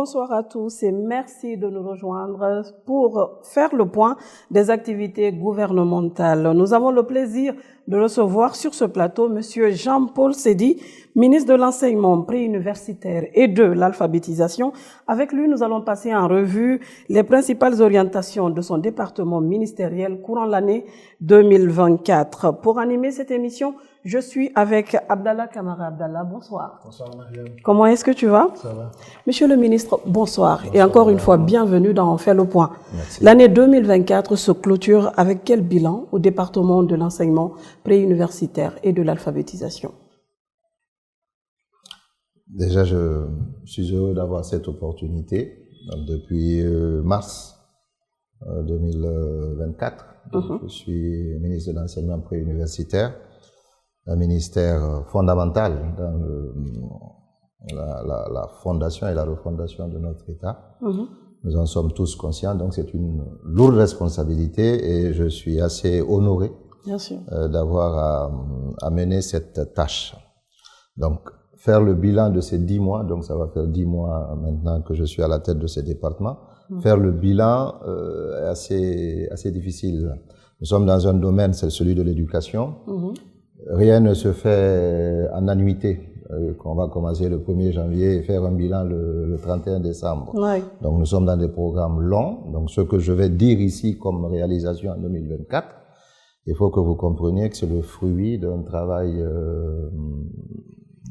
Bonsoir à tous et merci de nous rejoindre pour faire le point des activités gouvernementales. Nous avons le plaisir de recevoir sur ce plateau Monsieur Jean-Paul Seydi, ministre de l'Enseignement préuniversitaire et de l'Alphabétisation. Avec lui, nous allons passer en revue les principales orientations de son département ministériel courant l'année 2024. Pour animer cette émission, je suis avec Abdallah Kamara. Abdallah, bonsoir. Bonsoir Mariam. Comment est-ce que tu vas? Ça va. Monsieur le ministre, bonsoir. Et encore une fois, bienvenue dans On fait le point. Merci. L'année 2024 se clôture avec quel bilan au département de l'enseignement préuniversitaire et de l'alphabétisation? Déjà, je suis heureux d'avoir cette opportunité. Donc, depuis mars 2024, je suis ministre de l'Enseignement préuniversitaire, un ministère fondamental dans la fondation et la refondation de notre État. Nous en sommes tous conscients, donc c'est une lourde responsabilité et je suis assez honoré d'avoir à mener cette tâche. Donc, faire le bilan de ces 10 mois, donc ça va faire 10 mois maintenant que je suis à la tête de ce département, faire le bilan est assez difficile. Nous sommes dans un domaine, c'est celui de l'éducation. Rien ne se fait en annuité, qu'on va commencer le 1er janvier et faire un bilan le 31 décembre. Donc nous sommes dans des programmes longs. Donc ce que je vais dire ici comme réalisation en 2024, il faut que vous compreniez que c'est le fruit d'un travail,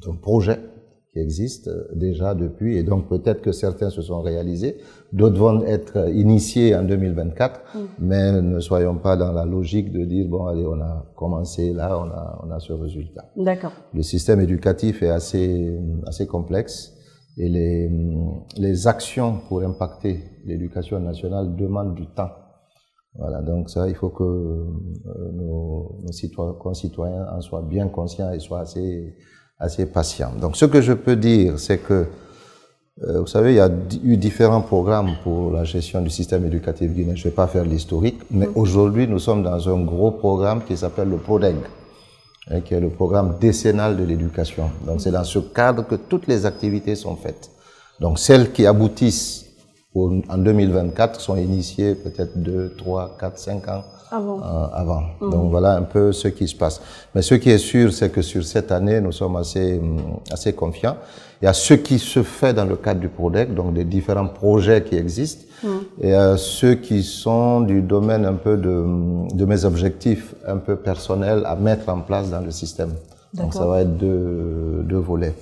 d'un projet qui existe déjà depuis, et donc peut-être que certains se sont réalisés, d'autres vont être initiés en 2024, mais ne soyons pas dans la logique de dire, bon allez, on a commencé là, on a ce résultat. D'accord. Le système éducatif est assez complexe, et les actions pour impacter l'éducation nationale demandent du temps. Voilà, donc ça, il faut que nos concitoyens en soient bien conscients et soient assez patient. Donc, ce que je peux dire, c'est que, vous savez, il y a eu différents programmes pour la gestion du système éducatif guinéen. Je ne vais pas faire l'historique, mais aujourd'hui, nous sommes dans un gros programme qui s'appelle le PRODEG, qui est le programme décennal de l'éducation. Donc, c'est dans ce cadre que toutes les activités sont faites. Donc, celles qui aboutissent en 2024 sont initiées peut-être 2, 3, 4, 5 ans avant. Donc voilà un peu ce qui se passe. Mais ce qui est sûr, c'est que sur cette année, nous sommes assez confiants. Il y a ce qui se fait dans le cadre du PRODEC, donc des différents projets qui existent, et ceux qui sont du domaine un peu de mes objectifs un peu personnels à mettre en place dans le système. Donc ça va être deux volets.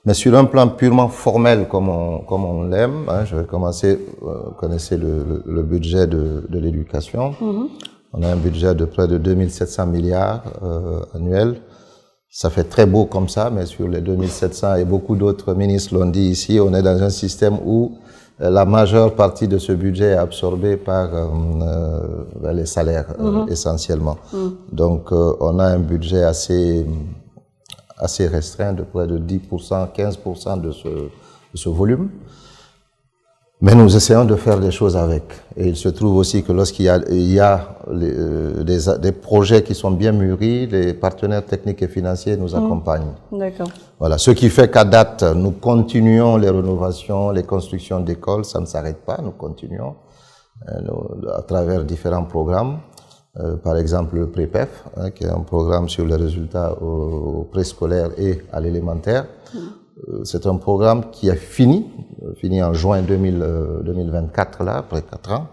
Mais sur un plan purement formel, comme on l'aime, je vais commencer, vous connaissez le budget de l'éducation. On a un budget de près de 2700 milliards annuels. Ça fait très beau comme ça, mais sur les 2700, et beaucoup d'autres ministres l'ont dit ici, on est dans un système où la majeure partie de ce budget est absorbée par les salaires essentiellement. Donc on a un budget assez restreint de près de 10%, 15% de ce volume. Mais nous essayons de faire des choses avec. Et il se trouve aussi que lorsqu'il y a des projets qui sont bien mûris, les partenaires techniques et financiers nous accompagnent. D'accord. Voilà. Ce qui fait qu'à date, nous continuons les rénovations, les constructions d'écoles. Ça ne s'arrête pas. Nous continuons à travers différents programmes. Par exemple, le PREPEF, qui est un programme sur les résultats au préscolaire et à l'élémentaire. C'est un programme qui est fini en juin 2024, là, après 4 ans,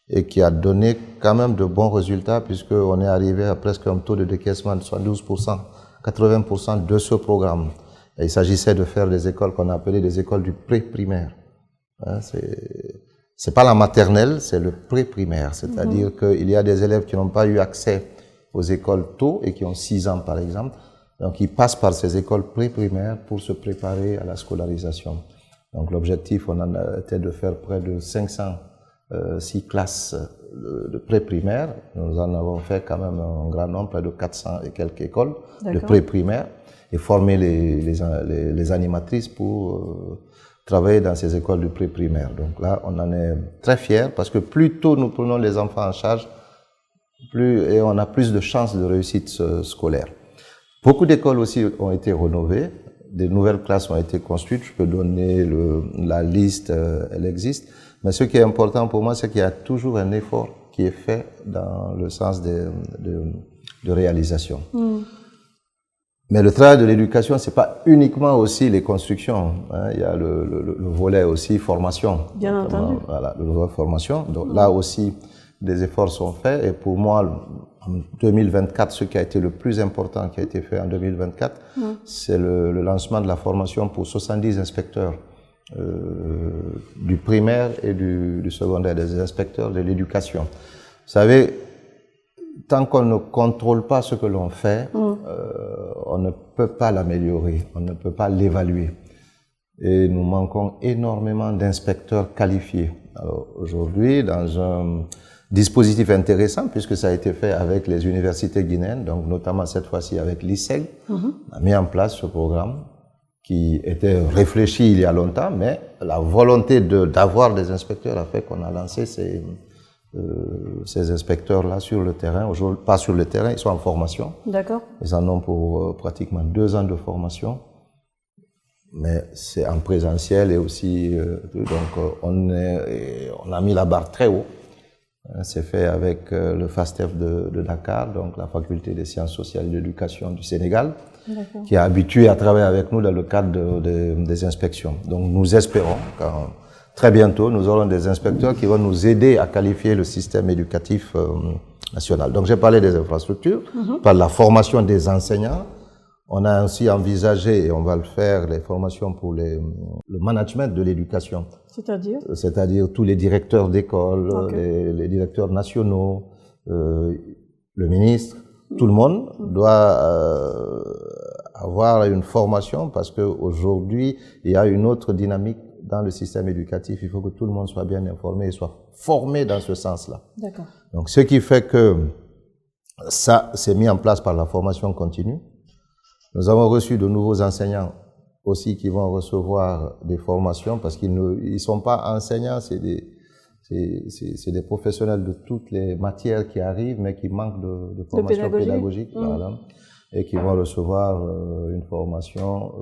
et qui a donné quand même de bons résultats, puisqu'on est arrivé à presque un taux de décaissement de 72%, 80% de ce programme. Et il s'agissait de faire des écoles qu'on appelait des écoles du pré-primaire. C'est pas la maternelle, c'est le pré-primaire. C'est-à-dire qu'il y a des élèves qui n'ont pas eu accès aux écoles tôt et qui ont 6 ans, par exemple. Donc, ils passent par ces écoles pré-primaires pour se préparer à la scolarisation. Donc, l'objectif, on en a été de faire près de 506 classes de pré-primaire. Nous en avons fait quand même un grand nombre, près de 400 et quelques écoles de pré-primaire, et former les animatrices pour travailler dans ces écoles de pré-primaire. Donc là, on en est très fiers parce que plus tôt nous prenons les enfants en charge, et on a plus de chances de réussite scolaire. Beaucoup d'écoles aussi ont été rénovées. des nouvelles classes ont été construites. Je peux donner la liste, elle existe. Mais ce qui est important pour moi, c'est qu'il y a toujours un effort qui est fait dans le sens de réalisation. Mais le travail de l'éducation, c'est pas uniquement aussi les constructions. Hein. Il y a le volet aussi formation. Bien entendu. Voilà, le volet formation. Donc là aussi, des efforts sont faits. Et pour moi, en 2024, ce qui a été le plus important qui a été fait en 2024, c'est le lancement de la formation pour 70 inspecteurs du primaire et du secondaire, des inspecteurs de l'éducation. Vous savez, tant qu'on ne contrôle pas ce que l'on fait, on ne peut pas l'améliorer, on ne peut pas l'évaluer. Et nous manquons énormément d'inspecteurs qualifiés. Alors aujourd'hui, dans un dispositif intéressant, puisque ça a été fait avec les universités guinéennes, donc notamment cette fois-ci avec l'ISEG, on a mis en place ce programme qui était réfléchi il y a longtemps, mais la volonté d'avoir des inspecteurs a fait qu'on a lancé ces inspecteurs-là sur le terrain. Aujourd'hui, pas sur le terrain, ils sont en formation. D'accord. Ils en ont pour pratiquement 2 ans de formation. Mais c'est en présentiel et aussi, donc on a mis la barre très haut. C'est fait avec le FASTEF de Dakar, donc la Faculté des sciences sociales et de l'éducation du Sénégal, qui est habitué à travailler avec nous dans le cadre des inspections. Donc nous espérons qu'en très bientôt, nous aurons des inspecteurs qui vont nous aider à qualifier le système éducatif national. Donc j'ai parlé des infrastructures, par la formation des enseignants. On a aussi envisagé, et on va le faire, les formations pour le management de l'éducation. C'est-à-dire? C'est-à-dire tous les directeurs d'école, les directeurs nationaux, le ministre, tout le monde doit avoir une formation parce qu'aujourd'hui, il y a une autre dynamique dans le système éducatif. Il faut que tout le monde soit bien informé et soit formé dans ce sens-là. D'accord. Donc, ce qui fait que ça s'est mis en place par la formation continue. Nous avons reçu de nouveaux enseignants aussi qui vont recevoir des formations parce qu'ils ne sont pas enseignants, c'est des professionnels de toutes les matières qui arrivent mais qui manquent de formation pédagogique voilà, et qui vont recevoir une formation.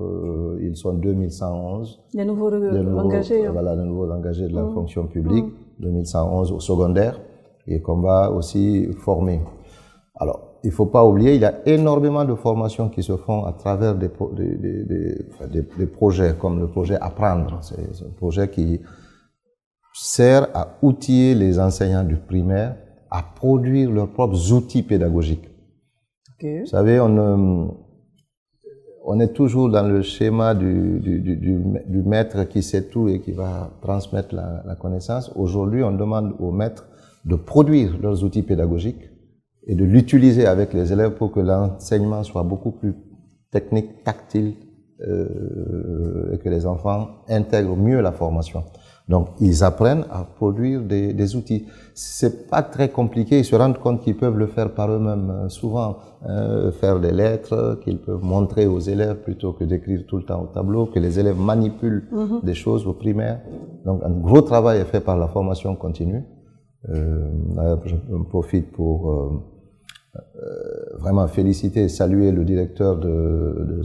Ils sont 2111. Les nouveaux engagés. Voilà, les nouveaux engagés de la fonction publique, 2111 au secondaire et qu'on va aussi former. Alors, il ne faut pas oublier, il y a énormément de formations qui se font à travers des projets, comme le projet Apprendre. C'est un projet qui sert à outiller les enseignants du primaire à produire leurs propres outils pédagogiques. Vous savez, on est toujours dans le schéma du maître qui sait tout et qui va transmettre la connaissance. Aujourd'hui, on demande aux maîtres de produire leurs outils pédagogiques et de l'utiliser avec les élèves pour que l'enseignement soit beaucoup plus technique, tactile, et que les enfants intègrent mieux la formation. Donc, ils apprennent à produire des outils. C'est pas très compliqué, ils se rendent compte qu'ils peuvent le faire par eux-mêmes. Souvent, faire des lettres qu'ils peuvent montrer aux élèves plutôt que d'écrire tout le temps au tableau, que les élèves manipulent des choses au primaire. Donc, un gros travail est fait par la formation continue. Je profite pour vraiment féliciter et saluer le directeur le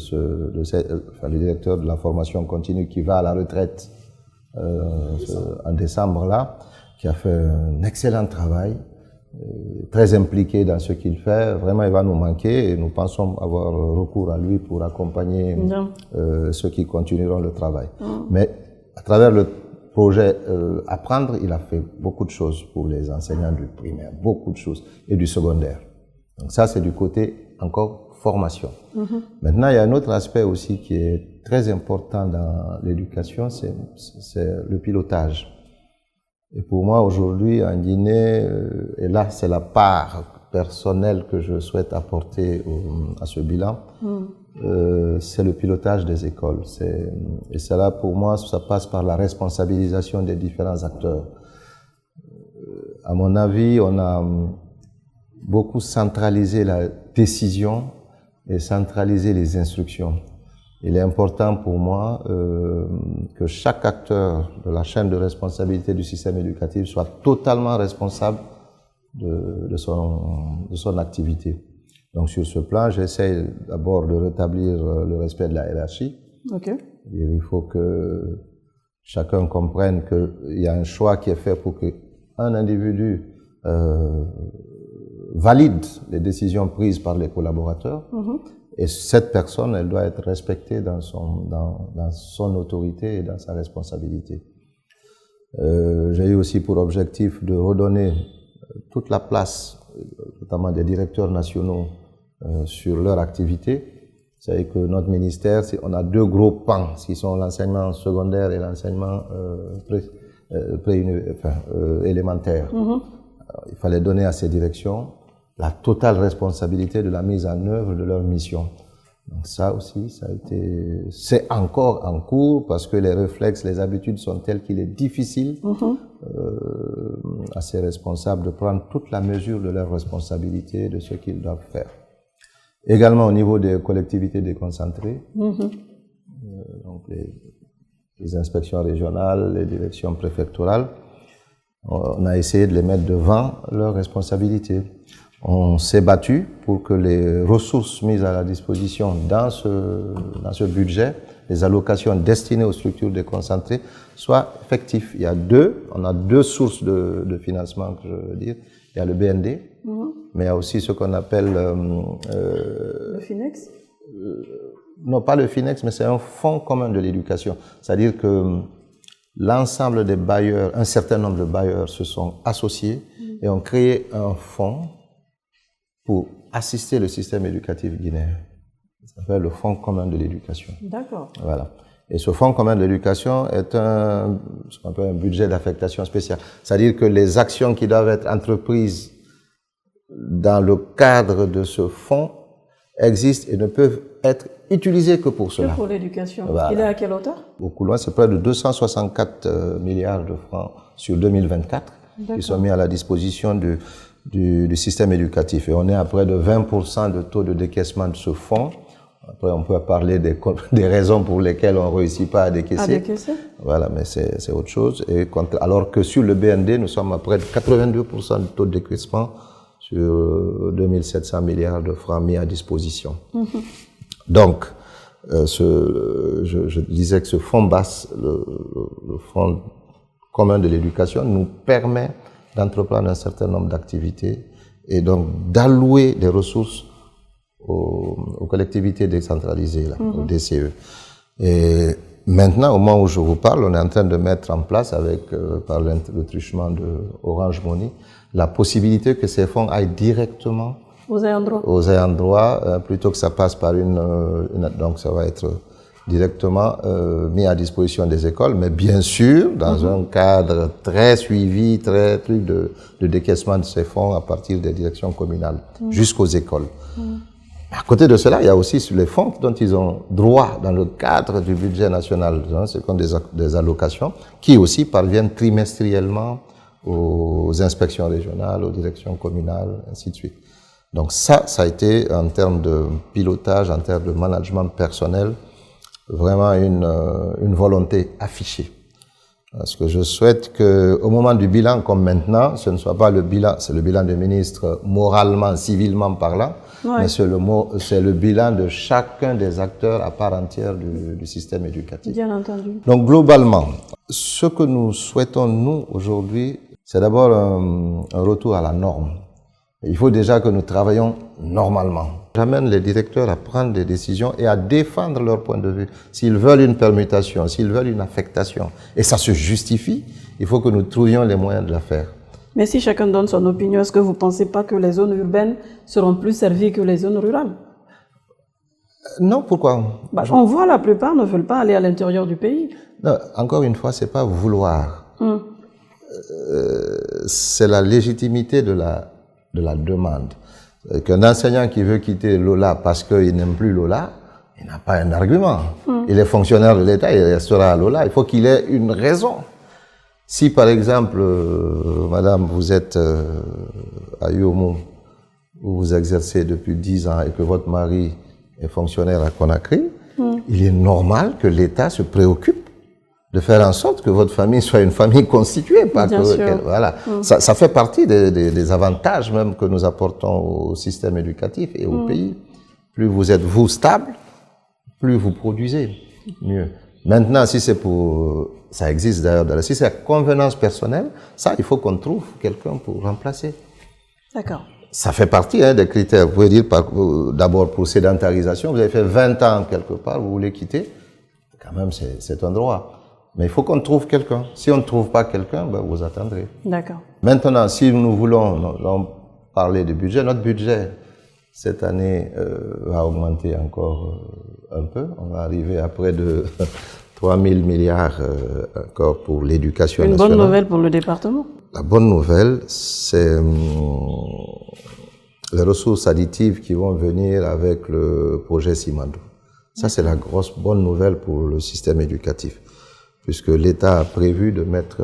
directeur de la formation continue qui va à la retraite en décembre là, qui a fait un excellent travail, très impliqué dans ce qu'il fait. Vraiment, il va nous manquer et nous pensons avoir recours à lui pour accompagner ceux qui continueront le travail. Mais à travers le projet Apprendre, il a fait beaucoup de choses pour les enseignants du primaire, beaucoup de choses, et du secondaire. Donc ça, c'est du côté encore formation. Maintenant, il y a un autre aspect aussi qui est très important dans l'éducation, c'est le pilotage. Et pour moi, aujourd'hui, en Guinée, et là, c'est la part personnelle que je souhaite apporter à ce bilan, c'est le pilotage des écoles. Et cela, pour moi, ça passe par la responsabilisation des différents acteurs. À mon avis, on a beaucoup centralisé la décision et centralisé les instructions. Il est important pour moi que chaque acteur de la chaîne de responsabilité du système éducatif soit totalement responsable de son activité. Donc sur ce plan, j'essaie d'abord de rétablir le respect de la hiérarchie. Ok. Il faut que chacun comprenne qu'il y a un choix qui est fait pour qu'un individu valide les décisions prises par les collaborateurs. Et cette personne, elle doit être respectée dans son autorité et dans sa responsabilité. J'ai eu aussi pour objectif de redonner toute la place, notamment des directeurs nationaux, sur leur activité. Vous savez que notre ministère, on a deux gros pans, qui sont l'enseignement secondaire et l'enseignement élémentaire. Alors, il fallait donner à ces directions la totale responsabilité de la mise en œuvre de leur mission. Donc ça aussi, c'est encore en cours parce que les réflexes, les habitudes sont telles qu'il est difficile à ces responsables de prendre toute la mesure de leurs responsabilités, de ce qu'ils doivent faire. Également au niveau des collectivités déconcentrées, donc les inspections régionales, les directions préfectorales, on a essayé de les mettre devant leurs responsabilités. On s'est battu pour que les ressources mises à la disposition dans ce budget, les allocations destinées aux structures déconcentrées, soient effectives. On a deux sources de financement, que je veux dire. Il y a le BND, mais il y a aussi ce qu'on appelle... le FINEX? Non, pas le FINEX, mais c'est un fonds commun de l'éducation. C'est-à-dire que l'ensemble des bailleurs, un certain nombre de bailleurs se sont associés et ont créé un fonds pour assister le système éducatif guinéen. Ça s'appelle le Fonds commun de l'éducation. D'accord. Voilà. Et ce Fonds commun de l'éducation est ce qu'on appelle un budget d'affectation spéciale. C'est-à-dire que les actions qui doivent être entreprises dans le cadre de ce fonds existent et ne peuvent être utilisées que pour cela. Que pour l'éducation. Voilà. Il est à quelle hauteur? Beaucoup loin, c'est près de 264 milliards de francs sur 2024 qui sont mis à la disposition du système éducatif. Et on est à près de 20% de taux de décaissement de ce fonds. Après, on peut parler des raisons pour lesquelles on ne réussit pas à décaisser. À décaisser? Voilà, mais c'est autre chose. Alors que sur le BND, nous sommes à près de 82% de taux de décaissement sur 2700 milliards de francs mis à disposition. Donc, je disais que ce fonds basse, le fonds commun de l'éducation, nous permet d'entreprendre un certain nombre d'activités et donc d'allouer des ressources aux collectivités décentralisées, là, au DCE. Et maintenant, au moment où je vous parle, on est en train de mettre en place, par le truchement de Orange Money, la possibilité que ces fonds aillent directement aux ayants droit, plutôt que ça passe par donc ça va être directement mis à disposition des écoles, mais bien sûr dans un cadre très suivi, très truc de décaissement de ces fonds à partir des directions communales jusqu'aux écoles. À côté de cela, il y a aussi les fonds dont ils ont droit dans le cadre du budget national, c'est comme des allocations, qui aussi parviennent trimestriellement aux inspections régionales, aux directions communales, ainsi de suite. Donc ça a été, en termes de pilotage, en termes de management personnel, vraiment une volonté affichée. Parce que je souhaite qu'au moment du bilan, comme maintenant, ce ne soit pas le bilan, c'est le bilan du ministre moralement, civilement parlant, mais c'est le bilan de chacun des acteurs à part entière du système éducatif. Bien entendu. Donc globalement, ce que nous souhaitons, nous, aujourd'hui, c'est d'abord un retour à la norme. Il faut déjà que nous travaillions normalement. J'amène les directeurs à prendre des décisions et à défendre leur point de vue. S'ils veulent une permutation, s'ils veulent une affectation, et ça se justifie, il faut que nous trouvions les moyens de la faire. Mais si chacun donne son opinion, est-ce que vous ne pensez pas que les zones urbaines seront plus servies que les zones rurales? Non, pourquoi? On voit la plupart ne veulent pas aller à l'intérieur du pays. Non, encore une fois, c'est pas vouloir. C'est la légitimité de la demande. Qu'un enseignant qui veut quitter Lola parce qu'il n'aime plus Lola, il n'a pas un argument. Il est fonctionnaire de l'État, il restera à Lola. Il faut qu'il ait une raison. Si par exemple, madame, vous êtes à Yomo, où vous exercez depuis 10 ans et que votre mari est fonctionnaire à Conakry, il est normal que l'État se préoccupe de faire en sorte que votre famille soit une famille constituée. Voilà. Ça fait partie des avantages même que nous apportons au système éducatif et au pays. Plus vous êtes, vous, stable, plus vous produisez. Mieux. Maintenant, si c'est pour... Ça existe d'ailleurs. Si c'est à convenance personnelle, ça, il faut qu'on trouve quelqu'un pour remplacer. D'accord. Ça fait partie des critères. Vous pouvez dire, d'abord, pour sédentarisation, vous avez fait 20 ans quelque part, vous voulez quitter. Quand même, c'est un droit. Mais il faut qu'on trouve quelqu'un. Si on ne trouve pas quelqu'un, ben, vous attendrez. D'accord. Maintenant, si nous voulons parler du budget, notre budget, cette année, va augmenter encore un peu. On va arriver à près de 3 000 milliards encore pour l'éducation nationale. Une bonne nouvelle pour le département. La bonne nouvelle, c'est les ressources additives qui vont venir avec le projet Simandou. Ça, c'est la grosse bonne nouvelle pour le système éducatif, puisque l'État a prévu de mettre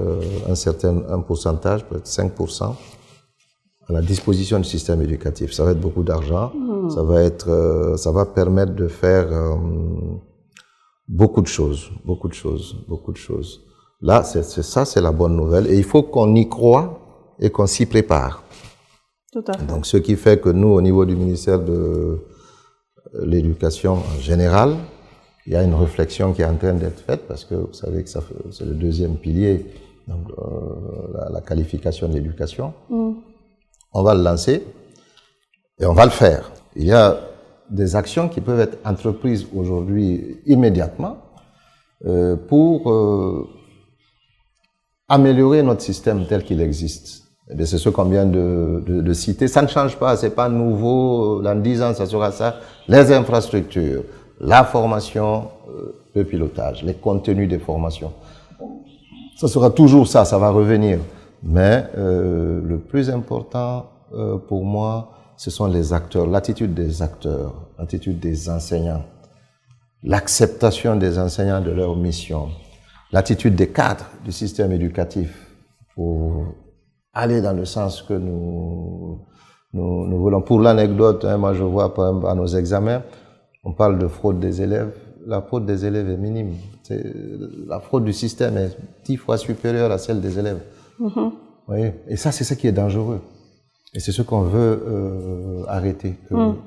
un pourcentage, peut-être 5%, à la disposition du système éducatif. Ça va être beaucoup d'argent, ça va permettre de faire beaucoup de choses. Là, c'est la bonne nouvelle. Et il faut qu'on y croie et qu'on s'y prépare. Tout à fait. Donc, ce qui fait que nous, au niveau du ministère de l'Éducation en général, il y a une réflexion qui est en train d'être faite, parce que vous savez que c'est le deuxième pilier, donc la qualification de l'éducation. On va le lancer et on va le faire. Il y a des actions qui peuvent être entreprises aujourd'hui immédiatement pour améliorer notre système tel qu'il existe. C'est ce qu'on vient de citer. Ça ne change pas, c'est pas nouveau. Dans 10 ans, ça sera ça. Les infrastructures, la formation, le pilotage, les contenus des formations. Ça sera toujours ça, ça va revenir. Mais le plus important pour moi, ce sont les acteurs, l'attitude des acteurs, l'attitude des enseignants, l'acceptation des enseignants de leur mission, l'attitude des cadres du système éducatif pour aller dans le sens que nous voulons. Pour l'anecdote, moi je vois par exemple à nos examens, on parle de fraude des élèves. La fraude des élèves est minime. La fraude du système est 10 fois supérieure à celle des élèves. Vous voyez? Et ça, c'est ce qui est dangereux. Et c'est ce qu'on veut arrêter.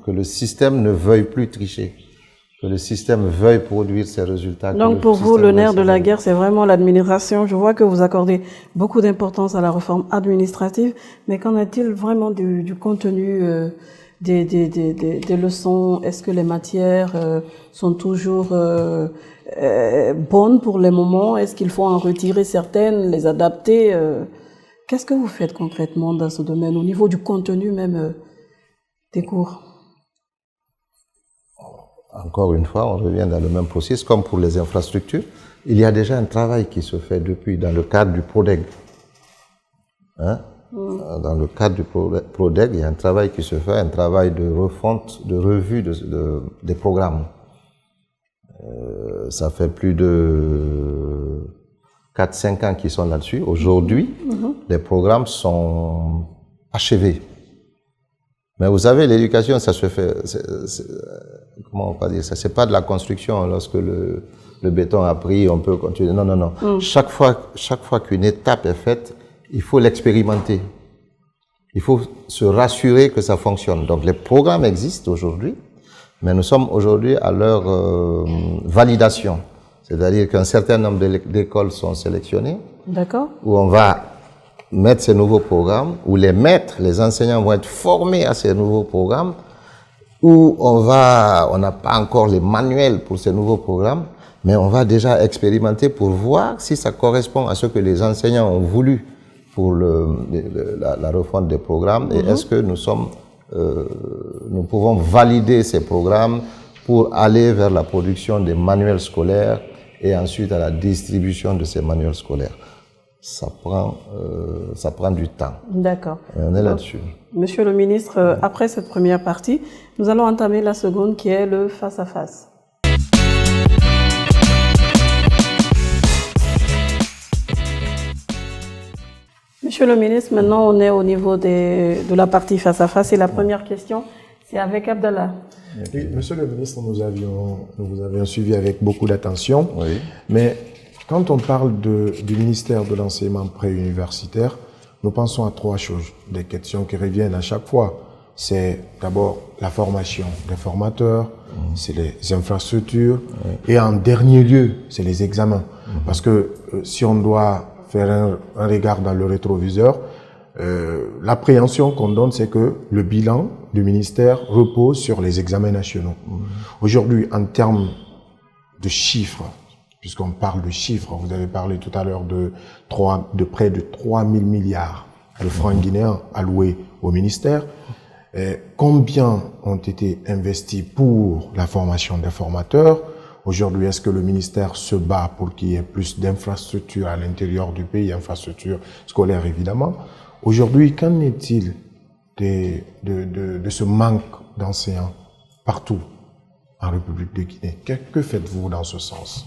Que le système ne veuille plus tricher. Que le système veuille produire ses résultats. Donc pour vous, le nerf de la guerre, c'est vraiment l'administration. Je vois que vous accordez beaucoup d'importance à la réforme administrative, mais qu'en est-il vraiment du contenu des leçons? Est-ce que les matières sont toujours bonnes pour les moments? Est-ce qu'il faut en retirer certaines, les adapter? Qu'est-ce que vous faites concrètement dans ce domaine, au niveau du contenu même des cours? Encore une fois, on revient dans le même processus, comme pour les infrastructures. Il y a déjà un travail qui se fait depuis, dans le cadre du PRODEG. Dans le cadre du PRODEG, il y a un travail qui se fait, un travail de refonte, de revue des programmes. Ça fait plus de 4-5 ans qu'ils sont là-dessus. Aujourd'hui, les programmes sont achevés. Mais vous savez, l'éducation, ça se fait, comment on va dire ça, c'est pas de la construction. Lorsque le béton a pris, on peut continuer. Non, non, non. Chaque fois qu'une étape est faite, il faut l'expérimenter. Il faut se rassurer que ça fonctionne. Donc les programmes existent aujourd'hui, mais nous sommes aujourd'hui à leur validation. C'est-à-dire qu'un certain nombre d'écoles sont sélectionnées. D'accord. Où on va mettre ces nouveaux programmes, où les maîtres, les enseignants vont être formés à ces nouveaux programmes, où on n'a pas encore les manuels pour ces nouveaux programmes, mais on va déjà expérimenter pour voir si ça correspond à ce que les enseignants ont voulu pour la refonte des programmes, et est-ce que nous pouvons valider ces programmes pour aller vers la production des manuels scolaires et ensuite à la distribution de ces manuels scolaires. Ça prend du temps. D'accord. Et on est là-dessus. Monsieur le ministre, après cette première partie, nous allons entamer la seconde qui est le face-à-face. Monsieur le ministre, maintenant on est au niveau de la partie face-à-face et la première question, c'est avec Abdallah. Oui, monsieur le ministre, nous vous avions suivi avec beaucoup d'attention, oui. Mais quand on parle du ministère de l'enseignement préuniversitaire, nous pensons à 3 choses, des questions qui reviennent à chaque fois. C'est d'abord la formation des formateurs, c'est les infrastructures, et en dernier lieu, c'est les examens. Parce que si on doit faire un regard dans le rétroviseur, l'appréhension qu'on donne, c'est que le bilan du ministère repose sur les examens nationaux. Aujourd'hui, en termes de chiffres, puisqu'on parle de chiffres, vous avez parlé tout à l'heure de près de 3 000 milliards de francs guinéens alloués au ministère. Combien ont été investis pour la formation des formateurs? Aujourd'hui, est-ce que le ministère se bat pour qu'il y ait plus d'infrastructures à l'intérieur du pays, infrastructures scolaires évidemment? Aujourd'hui, qu'en est-il de ce manque d'enseignants partout en République de Guinée? Que faites-vous dans ce sens?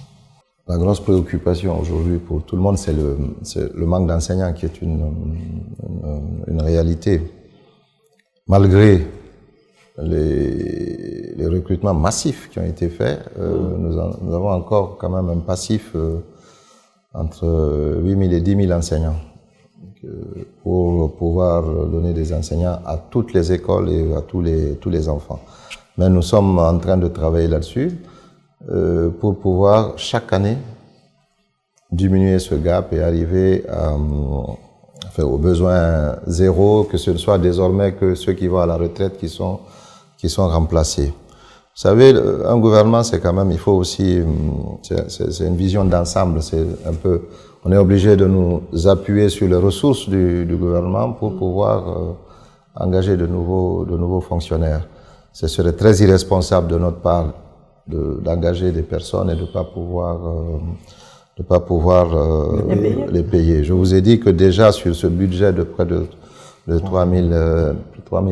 La grosse préoccupation aujourd'hui pour tout le monde, c'est le manque d'enseignants qui est une réalité. Malgré les recrutements massifs qui ont été faits, nous avons encore quand même un passif entre 8 000 et 10 000 enseignants pour pouvoir donner des enseignants à toutes les écoles et à tous les enfants. Mais nous sommes en train de travailler là-dessus pour pouvoir chaque année diminuer ce gap et arriver au besoin zéro, que ce ne soit désormais que ceux qui vont à la retraite qui sont remplacés. Vous savez, un gouvernement, c'est quand même, il faut aussi, c'est une vision d'ensemble, c'est un peu, on est obligé de nous appuyer sur les ressources du gouvernement pour pouvoir engager de nouveaux fonctionnaires. Ce serait très irresponsable de notre part d'engager des personnes et de ne pas pouvoir les payer. Je vous ai dit que déjà sur ce budget de près de 3 000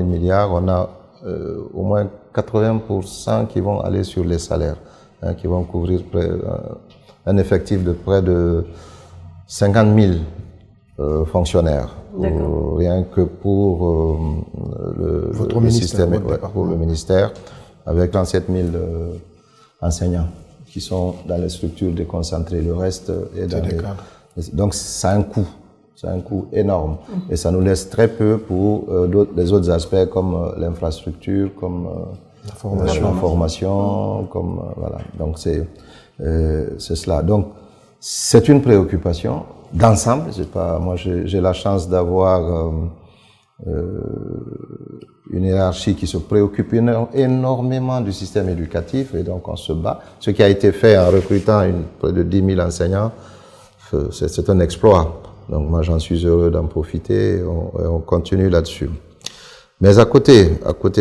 milliards, on a au moins 80% qui vont aller sur les salaires, qui vont couvrir un effectif de près de 50 000 fonctionnaires. Rien que pour le système, pour le ministère, avec 37 000 enseignants qui sont dans les structures déconcentrées. Le reste est dans les... Donc, ça a un coût. C'est un coût énorme. Et ça nous laisse très peu pour les autres aspects comme l'infrastructure, comme la formation, comme voilà. Donc, c'est cela. Donc, c'est une préoccupation d'ensemble. Moi, j'ai la chance d'avoir une hiérarchie qui se préoccupe énormément du système éducatif et donc on se bat. Ce qui a été fait en recrutant près de 10 000 enseignants, c'est un exploit. Donc moi j'en suis heureux d'en profiter et on continue là-dessus. Mais à côté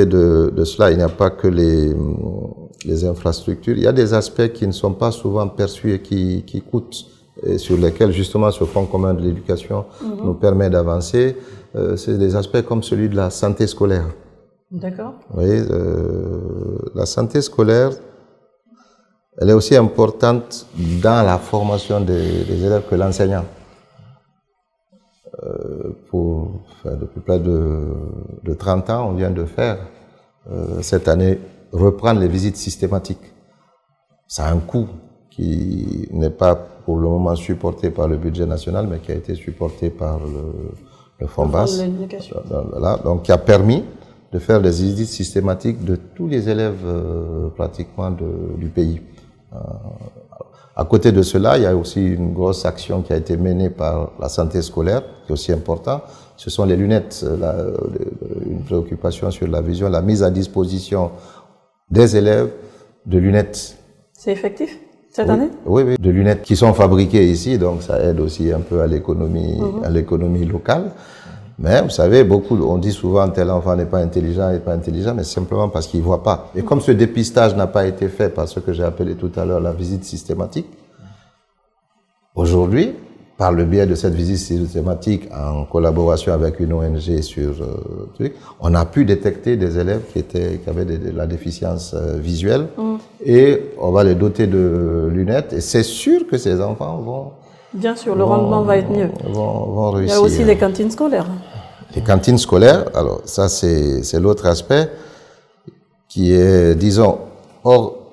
de cela, il n'y a pas que les infrastructures. Il y a des aspects qui ne sont pas souvent perçus et qui coûtent et sur lesquels justement ce Fonds commun de l'éducation nous permet d'avancer. C'est des aspects comme celui de la santé scolaire. D'accord. Vous voyez, la santé scolaire, elle est aussi importante dans la formation des élèves que l'enseignant. Depuis près de 30 ans, on vient de faire, cette année, reprendre les visites systématiques. Ça a un coût qui n'est pas pour le moment supporté par le budget national, mais qui a été supporté par le FONBAS, voilà, donc qui a permis de faire des visites systématiques de tous les élèves pratiquement du pays. À côté de cela, il y a aussi une grosse action qui a été menée par la santé scolaire, qui est aussi important. Ce sont les lunettes, une préoccupation sur la vision, la mise à disposition des élèves de lunettes. C'est effectif cette année? Oui, de lunettes qui sont fabriquées ici, donc ça aide aussi un peu à l'économie locale. Mais vous savez, on dit souvent tel enfant n'est pas intelligent, mais simplement parce qu'il ne voit pas. Et comme ce dépistage n'a pas été fait par ce que j'ai appelé tout à l'heure la visite systématique, aujourd'hui, par le biais de cette visite systématique, en collaboration avec une ONG sur on a pu détecter des élèves qui avaient de la déficience visuelle et on va les doter de lunettes et c'est sûr que ces enfants vont... Bien sûr, le rendement va être mieux. Vont réussir. Il y a aussi les cantines scolaires. Les cantines scolaires, alors ça c'est l'autre aspect qui est, disons,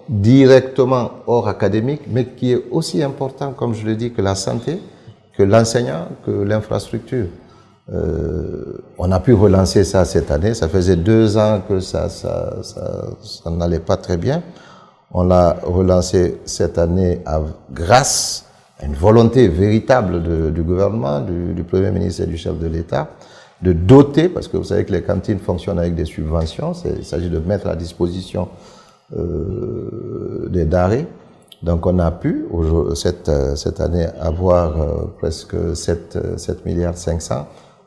directement hors académique, mais qui est aussi important, comme je le dis, que la santé, que l'enseignant, que l'infrastructure. On a pu relancer ça cette année. Ça faisait 2 ans que ça n'allait pas très bien. On l'a relancé cette année grâce à une volonté véritable du gouvernement, du Premier ministre et du chef de l'État, de doter, parce que vous savez que les cantines fonctionnent avec des subventions, il s'agit de mettre à disposition des denrées. Donc on a pu cette année avoir presque 7,5 milliards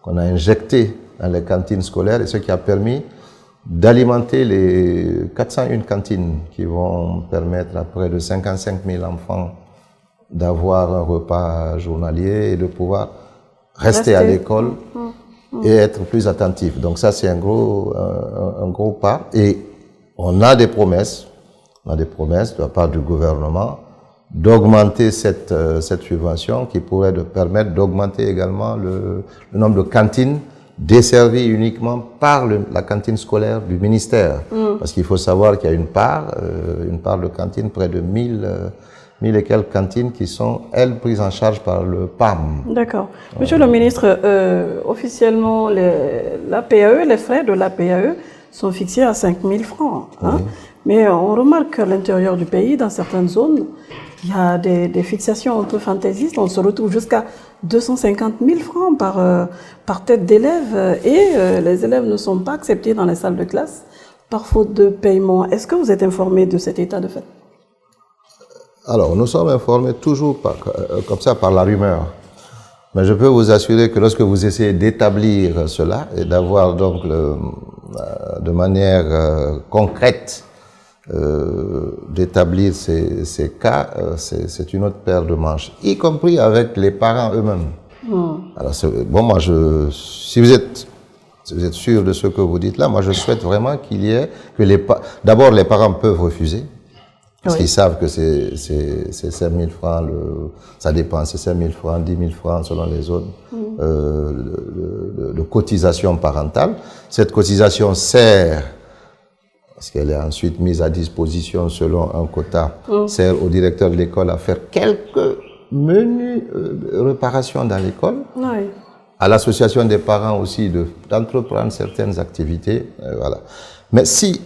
qu'on a injecté dans les cantines scolaires, et ce qui a permis d'alimenter les 401 cantines qui vont permettre à près de 55 000 enfants d'avoir un repas journalier et de pouvoir rester à l'école et être plus attentifs. Donc ça, c'est un gros pas. Et on a des promesses de la part du gouvernement d'augmenter cette subvention qui pourrait permettre d'augmenter également le nombre de cantines desservies uniquement par la cantine scolaire du ministère. Parce qu'il faut savoir qu'il y a une part de cantines, près de 1000 et quelques cantines qui sont, elles, prises en charge par le PAM. D'accord. Monsieur le ministre, officiellement, l'APAE, les frais de l'APAE sont fixés à 5 000 francs. Hein? Oui. Mais on remarque qu'à l'intérieur du pays, dans certaines zones, il y a des fixations un peu fantaisistes. On se retrouve jusqu'à 250 000 francs par tête d'élève et les élèves ne sont pas acceptés dans les salles de classe par faute de paiement. Est-ce que vous êtes informé de cet état de fait? Alors, nous sommes informés toujours comme ça par la rumeur. Mais je peux vous assurer que lorsque vous essayez d'établir cela et d'avoir donc de manière concrète d'établir ces cas, c'est une autre paire de manches, y compris avec les parents eux-mêmes. Alors, bon, moi, si vous êtes sûr de ce que vous dites là, moi, je souhaite vraiment qu'il y ait d'abord, les parents peuvent refuser. Parce qu'ils savent que c'est 5 000 francs, ça dépend, c'est 5 000 francs, 10 000 francs selon les zones de cotisation parentale. Cette cotisation sert, parce qu'elle est ensuite mise à disposition selon un quota, sert au directeur de l'école à faire quelques menus réparations dans l'école, à l'association des parents aussi d'entreprendre certaines activités. Voilà. Mais si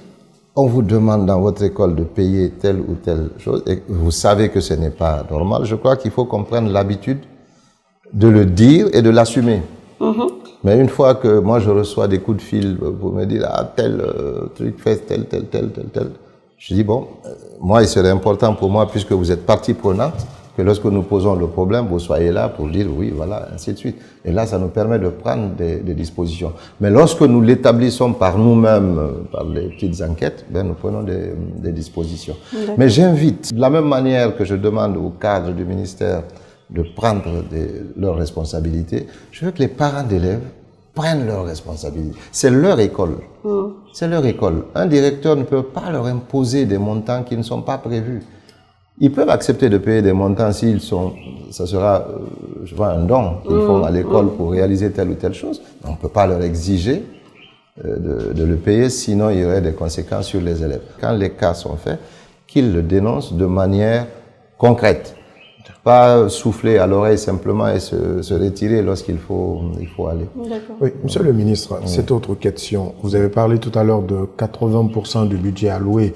on vous demande dans votre école de payer telle ou telle chose, et vous savez que ce n'est pas normal, je crois qu'il faut qu'on prenne l'habitude de le dire et de l'assumer. Mais une fois que moi je reçois des coups de fil pour me dire « Ah, tel truc fait tel », je dis « Bon, moi il serait important pour moi, puisque vous êtes partie prenante, que lorsque nous posons le problème, vous soyez là pour dire « Oui, voilà, ainsi de suite ». Et là, ça nous permet de prendre des dispositions. Mais lorsque nous l'établissons par nous-mêmes, par les petites enquêtes, ben, nous prenons des dispositions. Mais j'invite, de la même manière que je demande au cadre du ministère de prendre leurs responsabilités, je veux que les parents d'élèves prennent leurs responsabilités. C'est leur école. C'est leur école. Un directeur ne peut pas leur imposer des montants qui ne sont pas prévus. Ils peuvent accepter de payer des montants ça sera, je vois, un don qu'ils font à l'école pour réaliser telle ou telle chose. On ne peut pas leur exiger de le payer, sinon il y aurait des conséquences sur les élèves. Quand les cas sont faits, qu'ils le dénoncent de manière concrète. Pas souffler à l'oreille simplement et se retirer lorsqu'il faut aller. Oui, monsieur le ministre, cette autre question, vous avez parlé tout à l'heure de 80% du budget alloué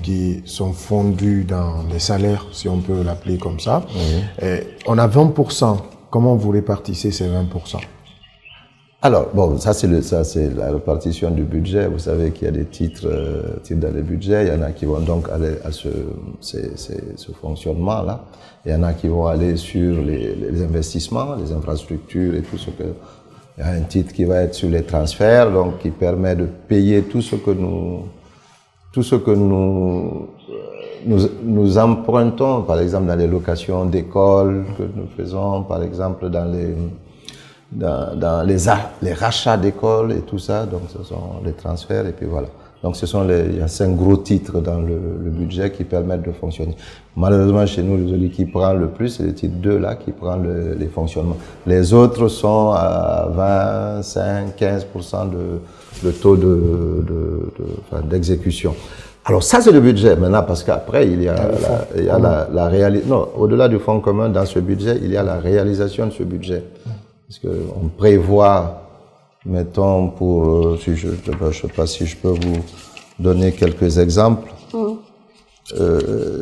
qui sont fondus dans les salaires, si on peut l'appeler comme ça. Et on a 20%. Comment vous répartissez ces 20%? Alors, bon, ça c'est la répartition du budget. Vous savez qu'il y a des titres dans les budgets. Il y en a qui vont donc aller à ce fonctionnement-là. Il y en a qui vont aller sur les investissements, les infrastructures et tout ce que... Il y a un titre qui va être sur les transferts, donc qui permet de payer tout ce que nous empruntons, par exemple dans les locations d'écoles que nous faisons, par exemple dans les rachats d'écoles et tout ça, donc ce sont les transferts et puis voilà. Donc il y a 5 gros titres dans le budget qui permettent de fonctionner. Malheureusement chez nous, celui qui prend le plus, c'est le titre 2 là qui prend les fonctionnements. Les autres sont à 25, 15% de taux d'exécution. Alors ça c'est le budget maintenant, parce qu'après il y a la réalisation. Non, au-delà du fonds commun, dans ce budget, il y a la réalisation de ce budget. Parce qu'on prévoit, mettons, pour, si je ne sais pas si je peux vous donner quelques exemples.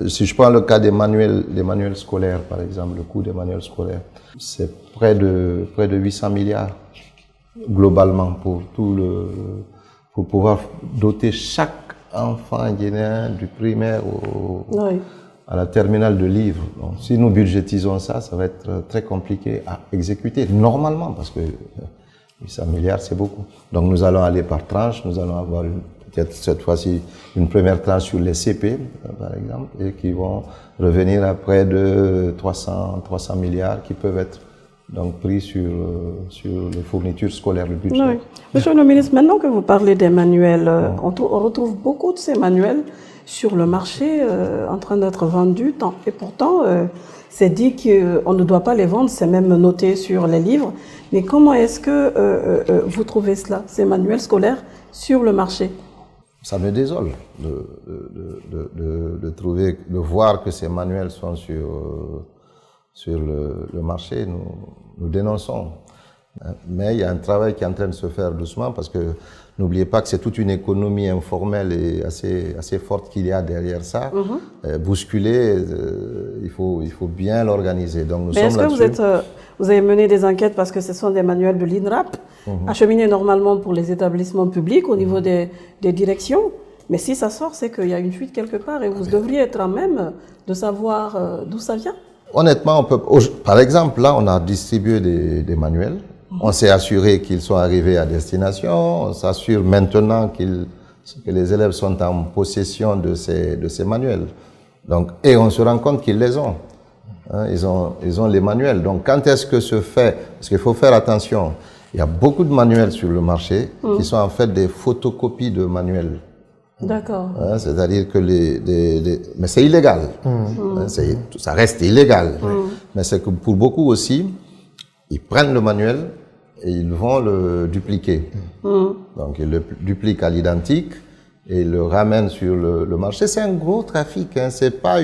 Si je prends le cas des manuels scolaires, par exemple, le coût des manuels scolaires, c'est près de 800 milliards globalement pour pouvoir doter chaque enfant guinéen du primaire à la terminale de livres. Donc, si nous budgétisons ça, ça va être très compliqué à exécuter normalement parce que 800 milliards, c'est beaucoup. Donc nous allons aller par tranche, nous allons avoir peut-être cette fois-ci une première tranche sur les CP, par exemple, et qui vont revenir à près de 300 milliards qui peuvent être donc pris sur les fournitures scolaires, le budget. Oui. Monsieur le ministre, maintenant que vous parlez des manuels, on retrouve beaucoup de ces manuels sur le marché en train d'être vendus, et pourtant c'est dit qu'on ne doit pas les vendre, c'est même noté sur les livres. Mais comment est-ce que vous trouvez cela, ces manuels scolaires sur le marché? Ça me désole de voir que ces manuels sont sur le marché. Nous dénonçons. Mais il y a un travail qui est en train de se faire doucement parce que n'oubliez pas que c'est toute une économie informelle et assez forte qu'il y a derrière ça. Bousculer, il faut bien l'organiser. Donc nous sommes là-dessus. Mais est-ce que vous avez mené des enquêtes parce que ce sont des manuels de l'INRAP acheminés normalement pour les établissements publics au niveau des directions? Mais si ça sort, c'est qu'il y a une fuite quelque part et vous devriez être à même de savoir d'où ça vient. Honnêtement, par exemple, là, on a distribué des manuels. On s'est assuré qu'ils sont arrivés à destination. On s'assure maintenant que les élèves sont en possession de ces manuels. Donc, et on se rend compte qu'ils les ont. Hein, ils ont les manuels. Donc, quand est-ce que se fait? Parce qu'il faut faire attention. Il y a beaucoup de manuels sur le marché qui sont en fait des photocopies de manuels. D'accord. Hein, c'est-à-dire que mais c'est illégal. Hein, ça reste illégal. Mais c'est que pour beaucoup aussi, ils prennent le manuel et ils vont le dupliquer. Donc ils le dupliquent à l'identique et ils le ramènent sur le marché. C'est un gros trafic. Hein. C'est pas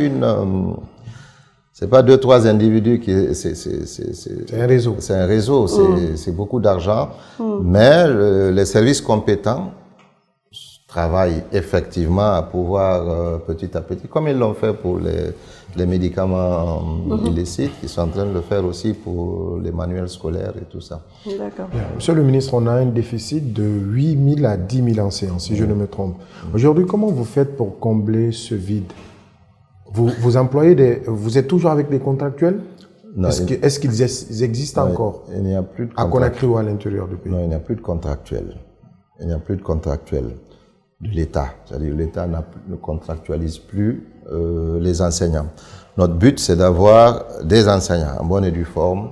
c'est pas 2-3 individus qui. C'est un réseau. C'est un réseau. C'est beaucoup d'argent. Mais les services compétents travaillent effectivement à pouvoir petit à petit, comme ils l'ont fait pour les médicaments illicites, ils sont en train de le faire aussi pour les manuels scolaires et tout ça. D'accord. Monsieur le ministre, on a un déficit de 8 000 à 10 000 enseignants, si je ne me trompe. Aujourd'hui, comment vous faites pour combler ce vide? Vous employez vous êtes toujours avec des contractuels? Non, est-ce qu'ils existent encore? Il n'y a plus de à Conakry ou à l'intérieur du pays? Non, il n'y a plus de contractuels. Il n'y a plus de contractuels de l'État. C'est-à-dire l'État ne contractualise plus les enseignants. Notre but, c'est d'avoir des enseignants en bonne et due forme.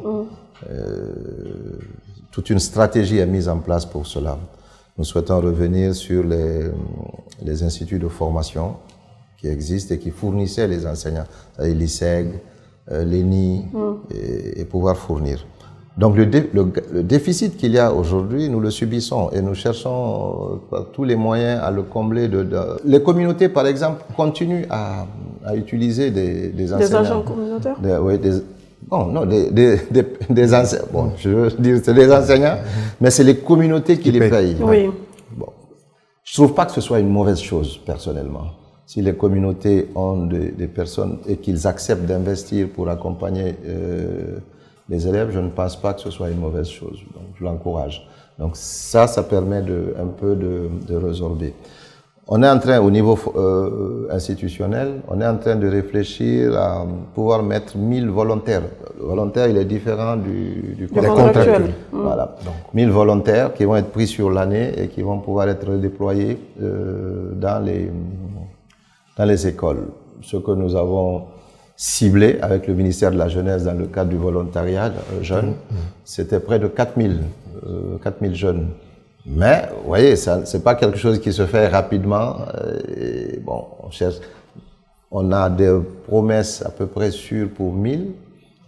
Toute une stratégie est mise en place pour cela. Nous souhaitons revenir sur les instituts de formation qui existent et qui fournissaient les enseignants, c'est-à-dire l'ISEG, l'ENI, et pouvoir fournir. Donc le déficit qu'il y a aujourd'hui, nous le subissons et nous cherchons par tous les moyens à le combler. Les communautés, par exemple, continuent à utiliser des enseignants. Des agents communautaires? Oui, des enseignants. Bon, je veux dire, c'est des enseignants, mais c'est les communautés qui les payent. Oui. Bon. Je ne trouve pas que ce soit une mauvaise chose, personnellement. Si les communautés ont des personnes et qu'ils acceptent d'investir pour accompagner les élèves, je ne pense pas que ce soit une mauvaise chose. Donc, je l'encourage. Donc, ça permet un peu de résorber. On est en train, au niveau institutionnel, on est en train de réfléchir à pouvoir mettre 1000 volontaires. Le volontaire, il est différent du contractuel. Voilà. Donc, 1000 volontaires qui vont être pris sur l'année et qui vont pouvoir être déployés dans les écoles. Ce que nous avons ciblé avec le ministère de la Jeunesse dans le cadre du volontariat jeune, c'était près de 4000 jeunes. Mais, vous voyez, c'est pas quelque chose qui se fait rapidement. Et bon, on a des promesses à peu près sûres pour 1000.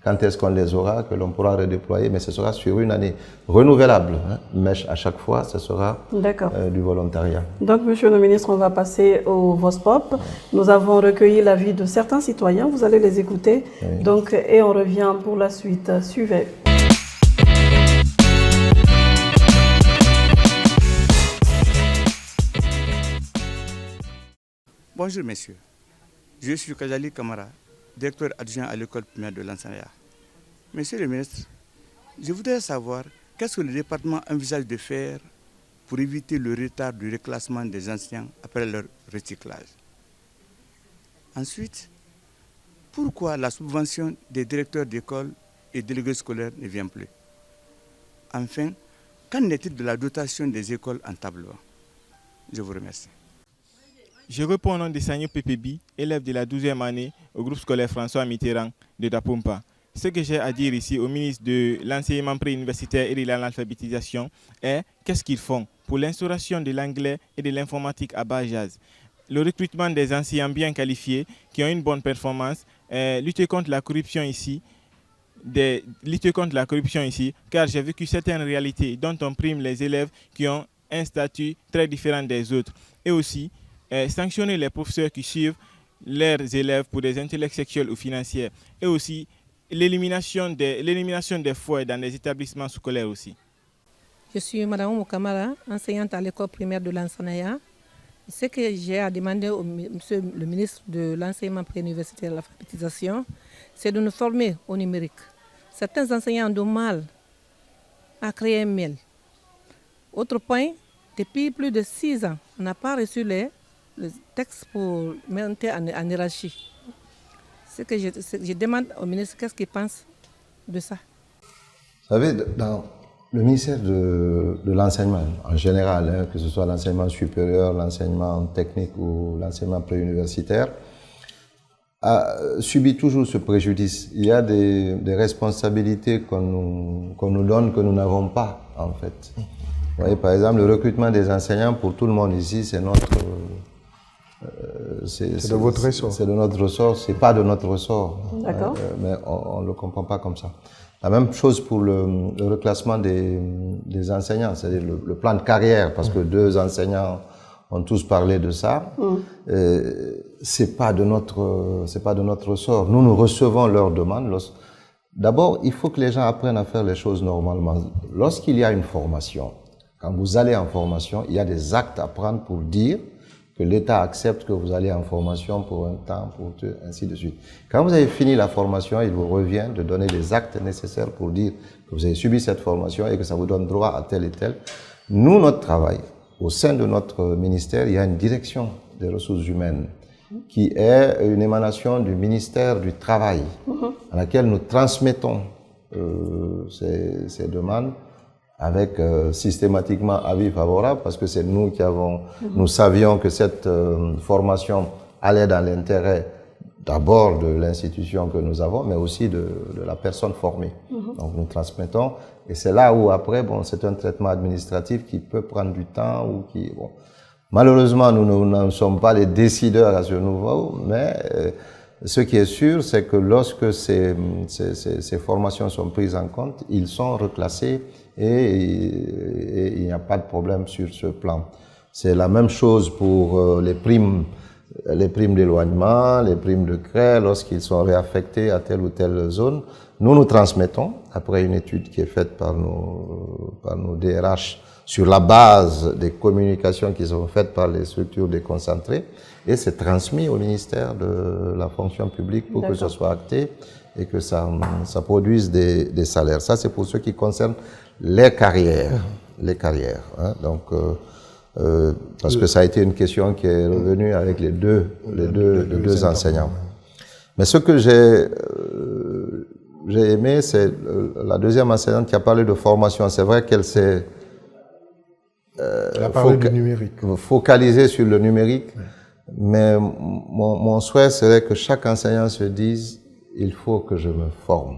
Quand est-ce qu'on les aura, que l'on pourra redéployer? Mais ce sera sur une année renouvelable. Hein. Mais à chaque fois, ce sera du volontariat. Donc, monsieur le ministre, on va passer au VOSPOP. Nous avons recueilli l'avis de certains citoyens. Vous allez les écouter. Oui. Donc, et on revient pour la suite. Suivez. Bonjour messieurs, je suis Kajali Kamara, directeur adjoint à l'école primaire de Lansana. Monsieur le ministre, je voudrais savoir qu'est-ce que le département envisage de faire pour éviter le retard du reclassement des enseignants après leur recyclage. Ensuite, pourquoi la subvention des directeurs d'école et délégués scolaires ne vient plus? Enfin, qu'en est-il de la dotation des écoles en tableau? Je vous remercie. Je réponds au nom de Sanyo Pepebi, élève de la 12e année au groupe scolaire François Mitterrand de Dapompa. Ce que j'ai à dire ici au ministre de l'enseignement préuniversitaire et de l'alphabétisation est qu'est-ce qu'ils font pour l'instauration de l'anglais et de l'informatique à bas âge, le recrutement des enseignants bien qualifiés qui ont une bonne performance, lutter contre la corruption ici, car j'ai vécu certaines réalités dont on prime les élèves qui ont un statut très différent des autres, et aussi sanctionner les professeurs qui suivent leurs élèves pour des intellects sexuels ou financiers, et aussi l'élimination des foyers dans les établissements scolaires aussi. Je suis Madame Moukamara, enseignante à l'école primaire de Lansanaya. Ce que j'ai à demander au monsieur le ministre de l'enseignement préuniversitaire et de l'alphabétisation, c'est de nous former au numérique. Certains enseignants ont du mal à créer un mail. Autre point, depuis plus de 6 ans, on n'a pas reçu les textes pour monter en hiérarchie. Ce que je demande au ministre, qu'est-ce qu'il pense de ça? Vous savez, dans le ministère de l'enseignement en général, que ce soit l'enseignement supérieur, l'enseignement technique ou l'enseignement préuniversitaire, a subi toujours ce préjudice. Il y a des responsabilités qu'on nous donne que nous n'avons pas, en fait. Vous voyez, par exemple, le recrutement des enseignants, pour tout le monde ici, c'est notre... c'est de votre ressort. C'est de notre ressort, c'est pas de notre ressort. D'accord. Mais on ne le comprend pas comme ça. La même chose pour le reclassement des enseignants, c'est-à-dire le plan de carrière, parce que 2 enseignants ont tous parlé de ça. C'est pas de notre ressort. Nous recevons leurs demandes. D'abord, il faut que les gens apprennent à faire les choses normalement. Lorsqu'il y a une formation, quand vous allez en formation, il y a des actes à prendre pour dire que l'État accepte que vous allez en formation pour un temps, ainsi de suite. Quand vous avez fini la formation, il vous revient de donner les actes nécessaires pour dire que vous avez subi cette formation et que ça vous donne droit à tel et tel. Nous, notre travail, au sein de notre ministère, il y a une direction des ressources humaines qui est une émanation du ministère du Travail, à laquelle nous transmettons ces demandes avec systématiquement avis favorable, parce que c'est nous qui nous savions que cette formation allait dans l'intérêt d'abord de l'institution que nous avons, mais aussi de la personne formée. Donc nous transmettons, et c'est là où après, c'est un traitement administratif qui peut prendre du temps ou qui, malheureusement, nous ne sommes pas les décideurs à ce niveau, mais ce qui est sûr, c'est que lorsque ces formations sont prises en compte, ils sont reclassés et il n'y a pas de problème sur ce plan. C'est la même chose pour les primes d'éloignement, les primes de craie, lorsqu'ils sont réaffectés à telle ou telle zone. Nous transmettons, après une étude qui est faite par nos DRH, sur la base des communications qui sont faites par les structures déconcentrées, et c'est transmis au ministère de la fonction publique pour que ce soit acté et que ça produise des salaires. Ça, c'est pour ce qui concerne les carrières. Donc, parce que ça a été une question qui est revenue avec les deux enseignants. Mais ce que j'ai aimé, c'est la deuxième enseignante qui a parlé de formation. C'est vrai qu'elle s'est focalisée sur le numérique, mais mon souhait serait que chaque enseignant se dise « il faut que je me forme ».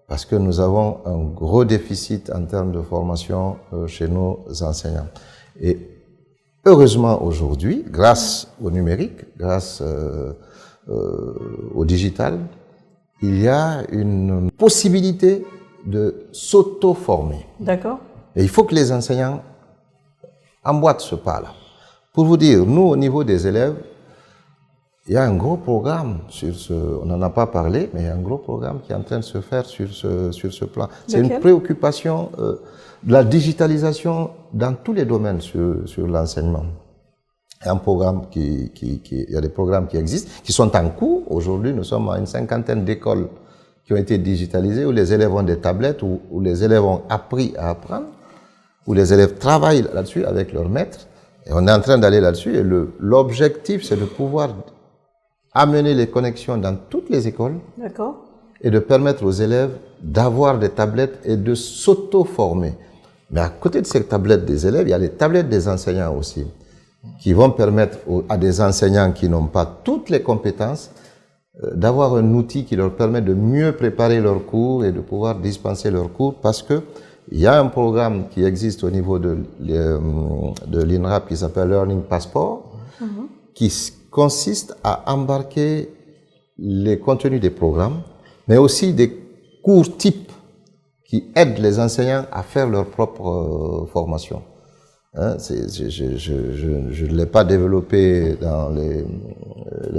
Parce que nous avons un gros déficit en termes de formation chez nos enseignants. Et heureusement aujourd'hui, grâce au numérique, grâce au digital, il y a une possibilité de s'auto-former. D'accord. Et il faut que les enseignants emboîtent ce pas-là. Pour vous dire, nous, au niveau des élèves, il y a un gros programme on n'en a pas parlé, mais il y a un gros programme qui est en train de se faire sur ce plan. C'est une préoccupation de la digitalisation dans tous les domaines sur l'enseignement. un programme il y a des programmes qui existent, qui sont en cours. Aujourd'hui, nous sommes à une 50aine d'écoles qui ont été digitalisées, où les élèves ont des tablettes, où les élèves ont appris à apprendre, où les élèves travaillent là-dessus avec leurs maîtres. Et on est en train d'aller là-dessus. Et l'objectif, c'est de pouvoir amener les connexions dans toutes les écoles. D'accord. Et de permettre aux élèves d'avoir des tablettes et de s'auto-former. Mais à côté de ces tablettes des élèves, il y a les tablettes des enseignants aussi, qui vont permettre à des enseignants qui n'ont pas toutes les compétences d'avoir un outil qui leur permet de mieux préparer leurs cours et de pouvoir dispenser leurs cours, parce que il y a un programme qui existe au niveau de l'INRAP qui s'appelle Learning Passport, qui consiste à embarquer les contenus des programmes, mais aussi des cours types qui aident les enseignants à faire leur propre formation. Hein, je ne l'ai pas développé dans les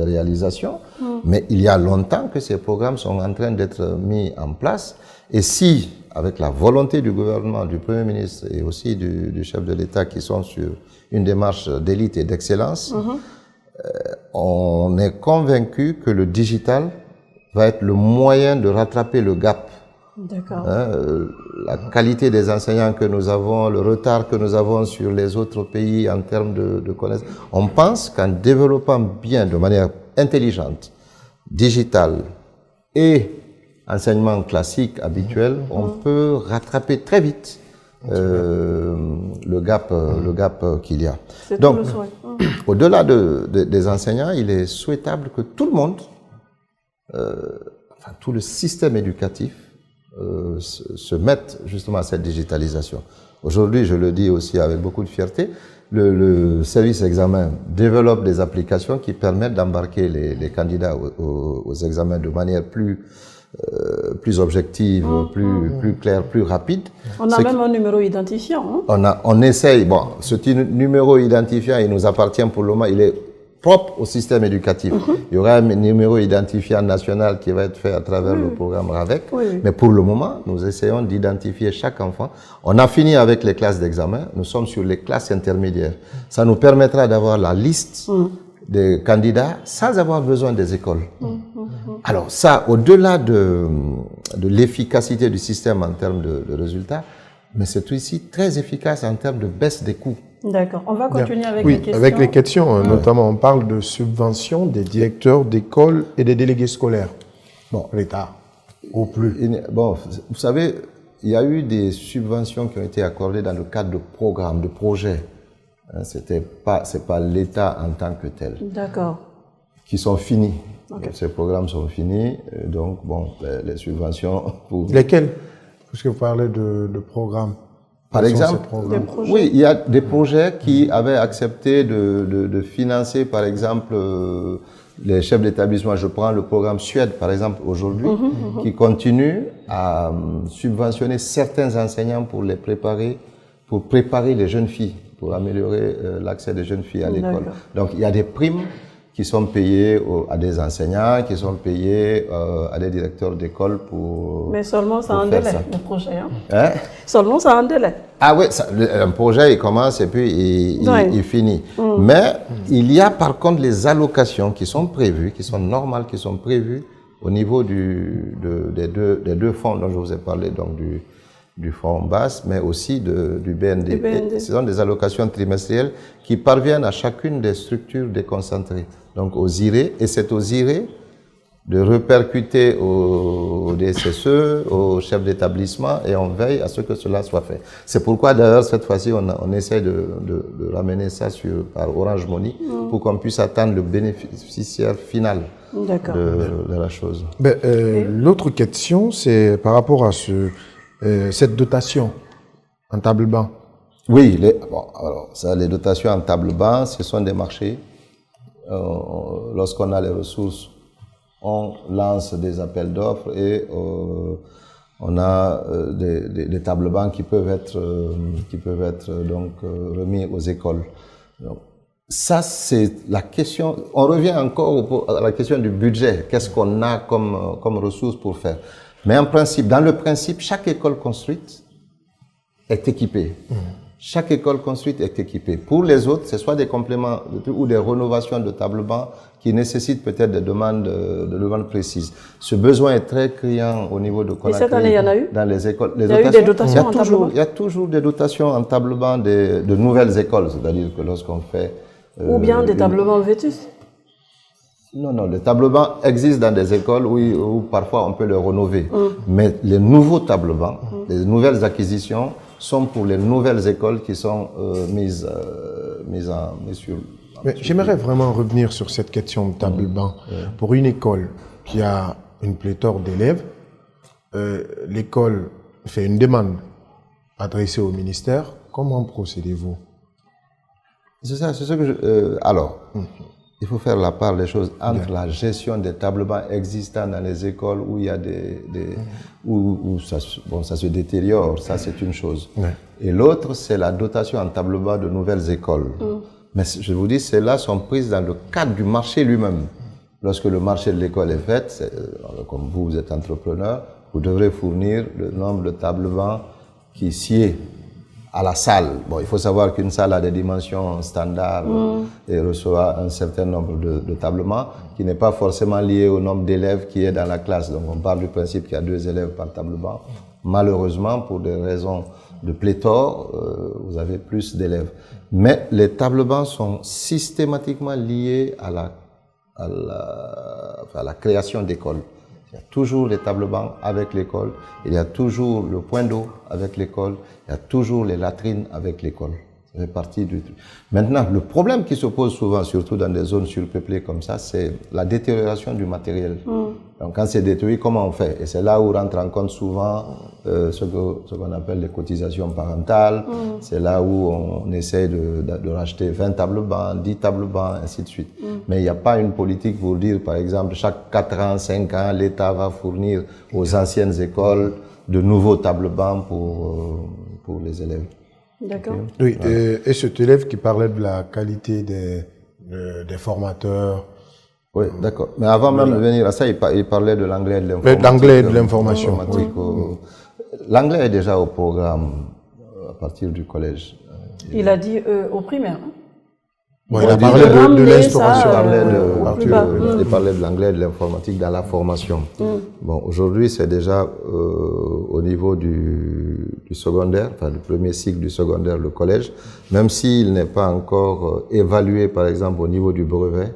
réalisations, mais il y a longtemps que ces programmes sont en train d'être mis en place. Et si, avec la volonté du gouvernement, du Premier ministre et aussi du chef de l'État qui sont sur une démarche d'élite et d'excellence, on est convaincu que le digital va être le moyen de rattraper le gap. D'accord. La qualité des enseignants que nous avons, le retard que nous avons sur les autres pays en termes de connaissances. On pense qu'en développant bien, de manière intelligente, digitale et enseignement classique, habituel, on peut rattraper très vite le gap qu'il y a. Donc, au-delà des enseignants, il est souhaitable que tout le monde, tout le système éducatif, se mette justement à cette digitalisation. Aujourd'hui, je le dis aussi avec beaucoup de fierté, le service examen développe des applications qui permettent d'embarquer les candidats aux examens de manière plus objective, plus claire, plus rapide. On a même un numéro identifiant. Hein? On essaye, bon, ce numéro identifiant, il nous appartient pour le moment, il est propre au système éducatif. Il y aura un numéro identifiant national qui va être fait à travers le programme RAVEC. Mais pour le moment, nous essayons d'identifier chaque enfant. On a fini avec les classes d'examen. Nous sommes sur les classes intermédiaires. Ça nous permettra d'avoir la liste des candidats sans avoir besoin des écoles. Alors ça, au-delà de l'efficacité du système en termes de résultats, mais c'est aussi très efficace en termes de baisse des coûts. D'accord. On va continuer avec les questions. Avec les questions, notamment, on parle de subvention des directeurs d'école et des délégués scolaires. Bon, l'État, au plus. Bon, vous savez, il y a eu des subventions qui ont été accordées dans le cadre de programmes, de projets. Hein, c'est pas l'État en tant que tel. D'accord. Qui sont finis. Okay. Ces programmes sont finis, donc bon, les subventions pour... Lesquels? Parce que vous parlez de programmes. Par exemple, oui, il y a des projets qui avaient accepté de financer, par exemple, les chefs d'établissement. Je prends le programme Suède, par exemple, aujourd'hui, qui continue à subventionner certains enseignants pour préparer les jeunes filles, pour améliorer l'accès des jeunes filles à l'école. Donc, il y a des primes qui sont payés à des enseignants, qui sont payés à des directeurs d'école pour... Mais seulement ça a un délai, le projet. Hein? Seulement ça a un délai. Ah oui, un projet, il commence et puis il finit. Mais il y a par contre les allocations qui sont prévues, qui sont normales, qui sont prévues au niveau des deux fonds dont je vous ai parlé, donc du fonds basse, mais aussi du BND. Ce sont des allocations trimestrielles qui parviennent à chacune des structures déconcentrées, donc aux IRE, et c'est aux IRE de répercuter au DSSE, au chef d'établissement, et on veille à ce que cela soit fait. C'est pourquoi d'ailleurs cette fois-ci on essaie de ramener ça par Orange Money pour qu'on puisse atteindre le bénéficiaire final de la chose. L'autre question, c'est par rapport à cette dotation en table-banc. Oui, les dotations en table-banc, ce sont des marchés. Lorsqu'on a les ressources, on lance des appels d'offres et on a des tables-bancs qui peuvent être donc remis aux écoles. Donc, ça, c'est la question. On revient encore à la question du budget. Qu'est-ce qu'on a comme ressources pour faire? Mais en principe, dans le principe, chaque école construite est équipée. Chaque école construite est équipée. Pour les autres, c'est soit des compléments ou des rénovations de tables-bancs qui nécessitent peut-être des demandes précises. Ce besoin est très criant au niveau de Conakry. Et cette année, il y en a eu? Dans les écoles. Il y a eu des dotations en table-banc? Il y a toujours des dotations en table-banc de nouvelles écoles. C'est-à-dire que lorsqu'on fait... Ou bien des tableaux vétustes? Non, les tableaux-bancs existent dans des écoles où parfois on peut les rénover. Mais les nouveaux tableaux-bancs, les nouvelles acquisitions, sont pour les nouvelles écoles qui sont mises sur... Mais j'aimerais vraiment revenir sur cette question de table-banc. Pour une école qui a une pléthore d'élèves, l'école fait une demande adressée au ministère. Comment procédez-vous? C'est ça, c'est ce que je... alors, il faut faire la part des choses entre la gestion des tableaux-bancs existants dans les écoles où il y a où ça se détériore, ça c'est une chose. Et l'autre, c'est la dotation en tableau-banc de nouvelles écoles. Mais je vous dis, celles-là sont prises dans le cadre du marché lui-même. Lorsque le marché de l'école est fait, comme vous êtes entrepreneur, vous devrez fournir le nombre de tableaux-bancs qui sied à la salle. Bon, il faut savoir qu'une salle a des dimensions standards et reçoit un certain nombre de tableaux-bancs qui n'est pas forcément lié au nombre d'élèves qui est dans la classe. Donc on part du principe qu'il y a 2 élèves par tableau-banc. Malheureusement, pour des raisons de pléthore, vous avez plus d'élèves. Mais les tableaux-bancs sont systématiquement liés à la création d'écoles. Il y a toujours les tableaux-bancs avec l'école, il y a toujours le point d'eau avec l'école, il y a toujours les latrines avec l'école. Ça fait partie du truc. Maintenant, le problème qui se pose souvent, surtout dans des zones surpeuplées comme ça, c'est la détérioration du matériel. Donc quand c'est détruit, comment on fait? Et c'est là où rentre en compte souvent ce qu'on appelle les cotisations parentales. C'est là où on essaie de racheter 20 tableaux-bancs, 10 tableaux-bancs, ainsi de suite. Mais il n'y a pas une politique pour dire, par exemple, chaque 4 ans, 5 ans, l'État va fournir aux anciennes écoles de nouveaux tableaux-bancs pour les élèves. D'accord. Oui, et cet élève qui parlait de la qualité des formateurs. Oui, d'accord. Mais avant même de venir à ça, il parlait de l'anglais et de l'informatique. L'anglais et de l'information. L'anglais est déjà au programme à partir du collège. Il a dit au primaire. Bon, il a parlé de l'instauration. Il parlait de l'anglais et de l'informatique dans la formation. Bon, aujourd'hui, c'est déjà au niveau du secondaire, enfin du premier cycle du secondaire, le collège, même s'il n'est pas encore évalué, par exemple, au niveau du brevet.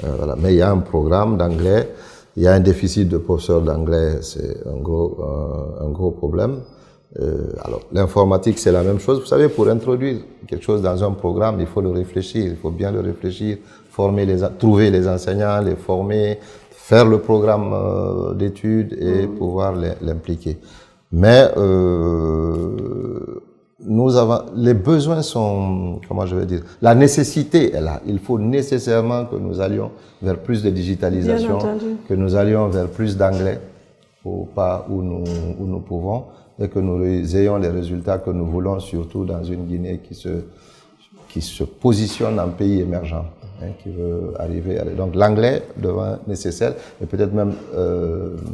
Voilà. Mais il y a un programme d'anglais, il y a un déficit de professeurs d'anglais, c'est un gros problème. Alors, l'informatique, c'est la même chose. Vous savez, pour introduire quelque chose dans un programme, il faut le réfléchir, il faut bien le réfléchir, trouver les enseignants, les former, faire le programme d'études et pouvoir l'impliquer. Mais les besoins sont, comment je vais dire, la nécessité est là. Il faut nécessairement que nous allions vers plus de digitalisation, que nous allions vers plus d'anglais, pas où nous pouvons, et que nous ayons les résultats que nous voulons, surtout dans une Guinée qui se positionne en pays émergent, qui veut arriver à... Donc l'anglais devient nécessaire, et peut-être même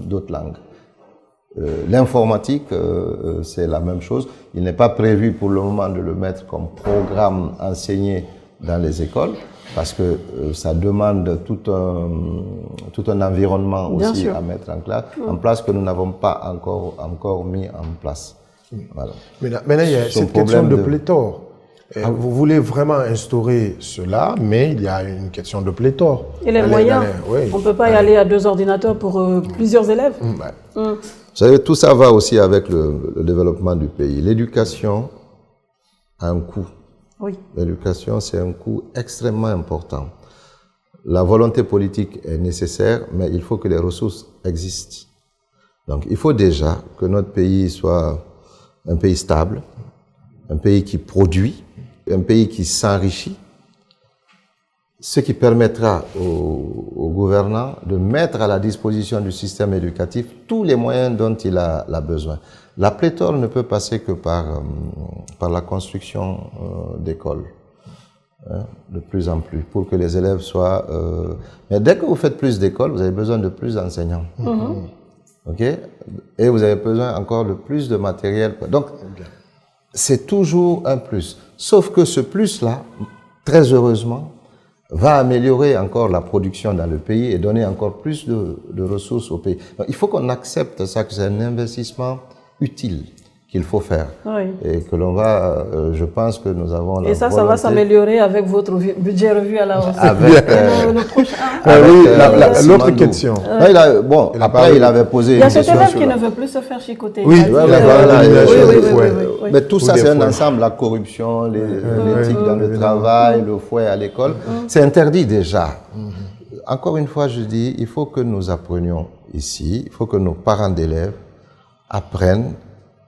d'autres langues. L'informatique, c'est la même chose. Il n'est pas prévu pour le moment de le mettre comme programme enseigné dans les écoles, parce que ça demande tout un environnement aussi à mettre en place que nous n'avons pas encore mis en place. Voilà. Maintenant, il y a cette question de pléthore. Vous voulez vraiment instaurer cela, mais il y a une question de pléthore. Et les moyens, on ne peut pas y aller à 2 ordinateurs pour plusieurs élèves. Vous savez, tout ça va aussi avec le développement du pays. L'éducation a un coût. Oui. L'éducation, c'est un coût extrêmement important. La volonté politique est nécessaire, mais il faut que les ressources existent. Donc, il faut déjà que notre pays soit un pays stable, un pays qui produit, un pays qui s'enrichit, ce qui permettra aux gouvernants de mettre à la disposition du système éducatif tous les moyens dont il a besoin. La pléthore ne peut passer que par la construction d'écoles, de plus en plus, pour que les élèves soient... Mais dès que vous faites plus d'écoles, vous avez besoin de plus d'enseignants. Ok? Et vous avez besoin encore de plus de matériel. Donc, c'est toujours un plus. Sauf que ce plus-là, très heureusement, va améliorer encore la production dans le pays et donner encore plus de ressources au pays. Donc, il faut qu'on accepte ça, que c'est un investissement utile qu'il faut faire. Oui. Et que l'on va, je pense que nous avons la Et ça volonté, va s'améliorer avec votre budget revu à la hausse. avec le prochain. Oui, l'autre Simandou. question. Non, bon, après, il avait posé Il y a une cet question élève sur qui la... ne veut plus se faire chicoter. Oui, Il a dit, voilà, oui. Mais tout Ou ça, des c'est un fouets. ensemble, la corruption, l'éthique dans le évidemment. travail, le fouet à l'école. C'est interdit déjà. Encore une fois, je dis, il faut que nous apprenions ici, il faut que nos parents d'élèves apprennent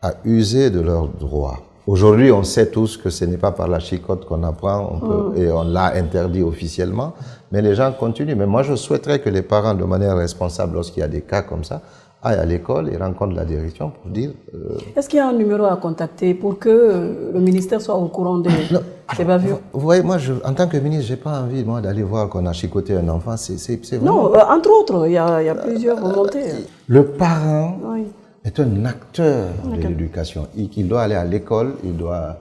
à user de leurs droits. Aujourd'hui, on sait tous que ce n'est pas par la chicotte qu'on apprend, et on l'a interdit officiellement, mais les gens continuent. Mais moi, je souhaiterais que les parents, de manière responsable, lorsqu'il y a des cas comme ça, aillent à l'école et rencontrent la direction pour dire... Est-ce qu'il y a un numéro à contacter pour que le ministère soit au courant de ces bavures? Vous voyez, moi, en tant que ministre, je n'ai pas envie, moi, d'aller voir qu'on a chicoté un enfant. C'est vraiment... Non, entre autres, il y a plusieurs remontées. Le parent... Oui. est un acteur de l'éducation. Il doit aller à l'école, il doit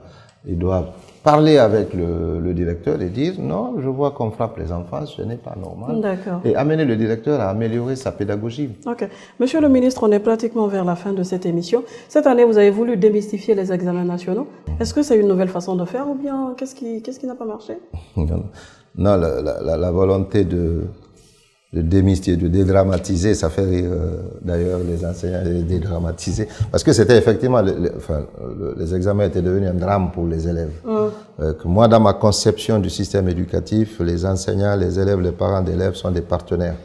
parler avec le directeur et dire non, je vois qu'on frappe les enfants, ce n'est pas normal. D'accord. Et amener le directeur à améliorer sa pédagogie. Ok. Monsieur le ministre, on est pratiquement vers la fin de cette émission. Cette année, vous avez voulu démystifier les examens nationaux. Est-ce que c'est une nouvelle façon de faire ou bien qu'est-ce qui n'a pas marché? Non, la volonté de démystifier, de dédramatiser, ça fait rire d'ailleurs les enseignants, de dédramatiser, parce que c'était effectivement, les examens étaient devenus un drame pour les élèves. Que moi, dans ma conception du système éducatif, les enseignants, les élèves, les parents d'élèves sont des partenaires,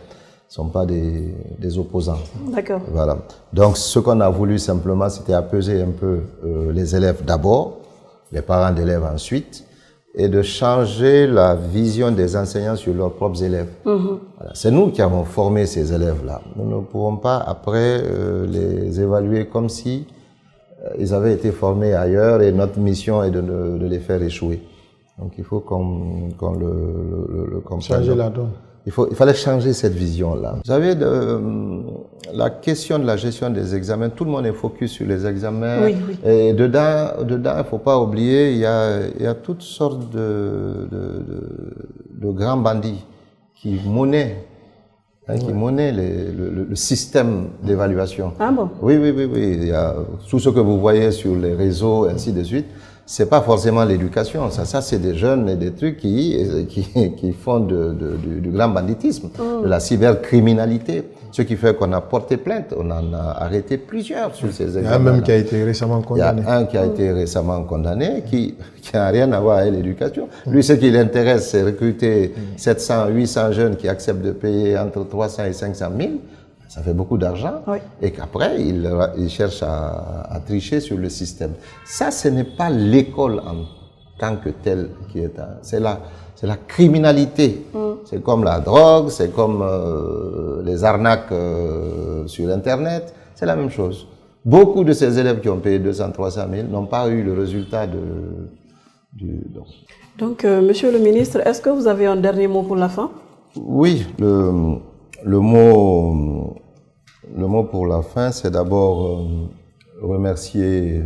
ne sont pas des opposants. D'accord. Voilà. Donc, ce qu'on a voulu simplement, c'était apaiser un peu les élèves d'abord, les parents d'élèves ensuite, et de changer la vision des enseignants sur leurs propres élèves. Voilà. C'est nous qui avons formé ces élèves-là. Nous ne pouvons pas, après, les évaluer comme si ils avaient été formés ailleurs et notre mission est de les faire échouer. Donc, il faut qu'on le comprenne. Changer la donne. Il fallait changer cette vision-là. Vous savez, la question de la gestion des examens, tout le monde est focus sur les examens. Oui, oui. Et dedans, il ne faut pas oublier, il y a toutes sortes de grands bandits qui monnaient, le système d'évaluation. Ah bon? Oui. Il y a tout ce que vous voyez sur les réseaux, ainsi de suite. C'est pas forcément l'éducation, ça c'est des jeunes et des trucs qui font du grand banditisme, de la cybercriminalité, ce qui fait qu'on a porté plainte, on en a arrêté plusieurs sur ces examens. Il y a un même qui a été récemment condamné. Il y a un qui a été récemment condamné, qui n'a rien à voir avec l'éducation. Lui, ce qui l'intéresse, c'est recruter 700, 800 jeunes qui acceptent de payer entre 300 et 500 000. Ça fait beaucoup d'argent, oui. Et qu'après, il cherche à tricher sur le système. Ça, ce n'est pas l'école en tant que telle qui est... C'est la criminalité. C'est comme la drogue, c'est comme les arnaques sur Internet. C'est la même chose. Beaucoup de ces élèves qui ont payé 200, 300 000 n'ont pas eu le résultat Donc, monsieur le ministre, est-ce que vous avez un dernier mot pour la fin? Oui, le mot pour la fin, c'est d'abord remercier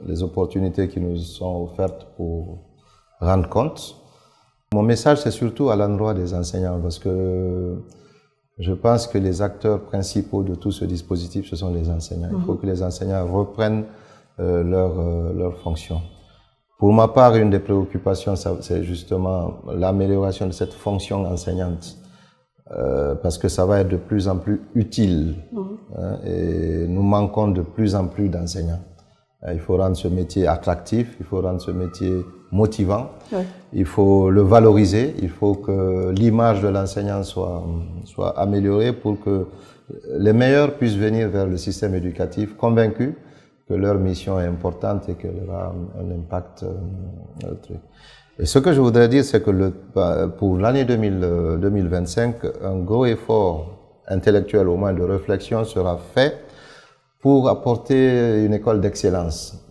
les opportunités qui nous sont offertes pour rendre compte. Mon message, c'est surtout à l'endroit des enseignants, parce que je pense que les acteurs principaux de tout ce dispositif, ce sont les enseignants. Il faut que les enseignants reprennent leur fonction. Pour ma part, une des préoccupations, c'est justement l'amélioration de cette fonction enseignante. Parce que ça va être de plus en plus utile. Et nous manquons de plus en plus d'enseignants. Il faut rendre ce métier attractif, il faut rendre ce métier motivant, il faut le valoriser, il faut que l'image de l'enseignant soit améliorée pour que les meilleurs puissent venir vers le système éducatif convaincus que leur mission est importante et qu'elle aura un impact. Et ce que je voudrais dire, c'est que pour l'année 2025, un gros effort intellectuel, au moins de réflexion, sera fait pour apporter une école d'excellence.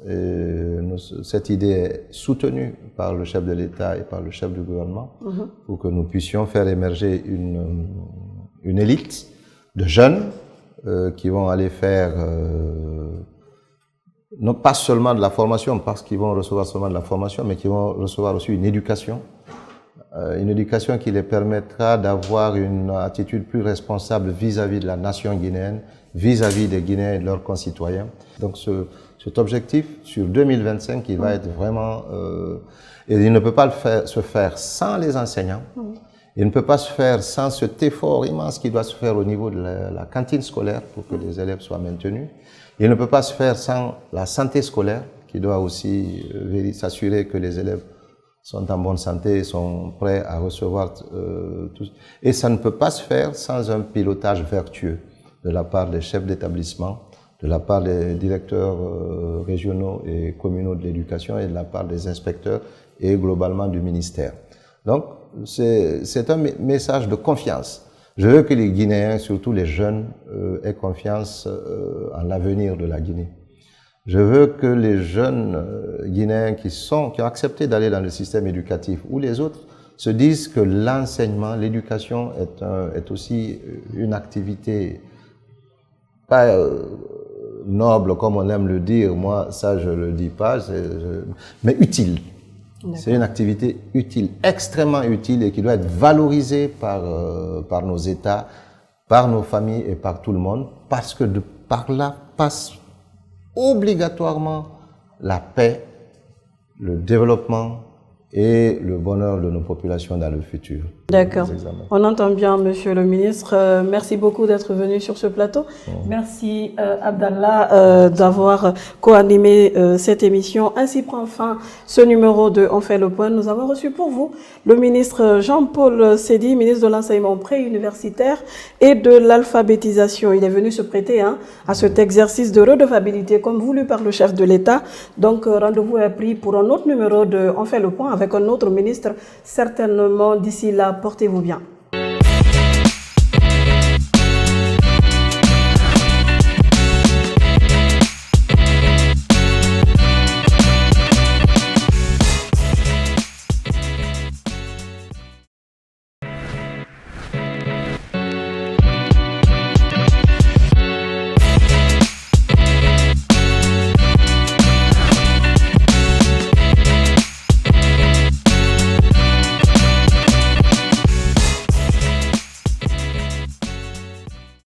Cette idée est soutenue par le chef de l'État et par le chef du gouvernement pour que nous puissions faire émerger une élite de jeunes qui vont aller faire non pas seulement de la formation, parce qu'ils vont recevoir seulement de la formation, mais qui vont recevoir aussi une éducation qui les permettra d'avoir une attitude plus responsable vis-à-vis de la nation guinéenne, vis-à-vis des Guinéens et de leurs concitoyens. Donc cet objectif sur 2025, il va être vraiment... et il ne peut pas se faire sans les enseignants. Il ne peut pas se faire sans cet effort immense qui doit se faire au niveau de la cantine scolaire pour que les élèves soient maintenus. Il ne peut pas se faire sans la santé scolaire qui doit aussi s'assurer que les élèves sont en bonne santé, sont prêts à recevoir tout. Et ça ne peut pas se faire sans un pilotage vertueux de la part des chefs d'établissement, de la part des directeurs régionaux et communaux de l'éducation et de la part des inspecteurs et globalement du ministère. Donc, c'est un message de confiance. Je veux que les Guinéens, surtout les jeunes, aient confiance en l'avenir de la Guinée. Je veux que les jeunes Guinéens qui ont accepté d'aller dans le système éducatif ou les autres se disent que l'enseignement, l'éducation est aussi une activité pas noble comme on aime le dire, moi ça je le dis pas, mais utile. C'est une activité utile, extrêmement utile et qui doit être valorisée par nos États, par nos familles et par tout le monde, parce que par là passe obligatoirement la paix, le développement et le bonheur de nos populations dans le futur. D'accord. On entend bien, Monsieur le ministre. Merci beaucoup d'être venu sur ce plateau. Merci, Abdallah, d'avoir co-animé cette émission. Ainsi prend fin ce numéro de On fait le point. Nous avons reçu pour vous le ministre Jean-Paul Sedi, ministre de l'enseignement préuniversitaire et de l'alphabétisation. Il est venu se prêter à cet exercice de redevabilité comme voulu par le chef de l'État. Donc, rendez-vous est pris pour un autre numéro de On fait le point avec un autre ministre, certainement d'ici là. Portez-vous bien.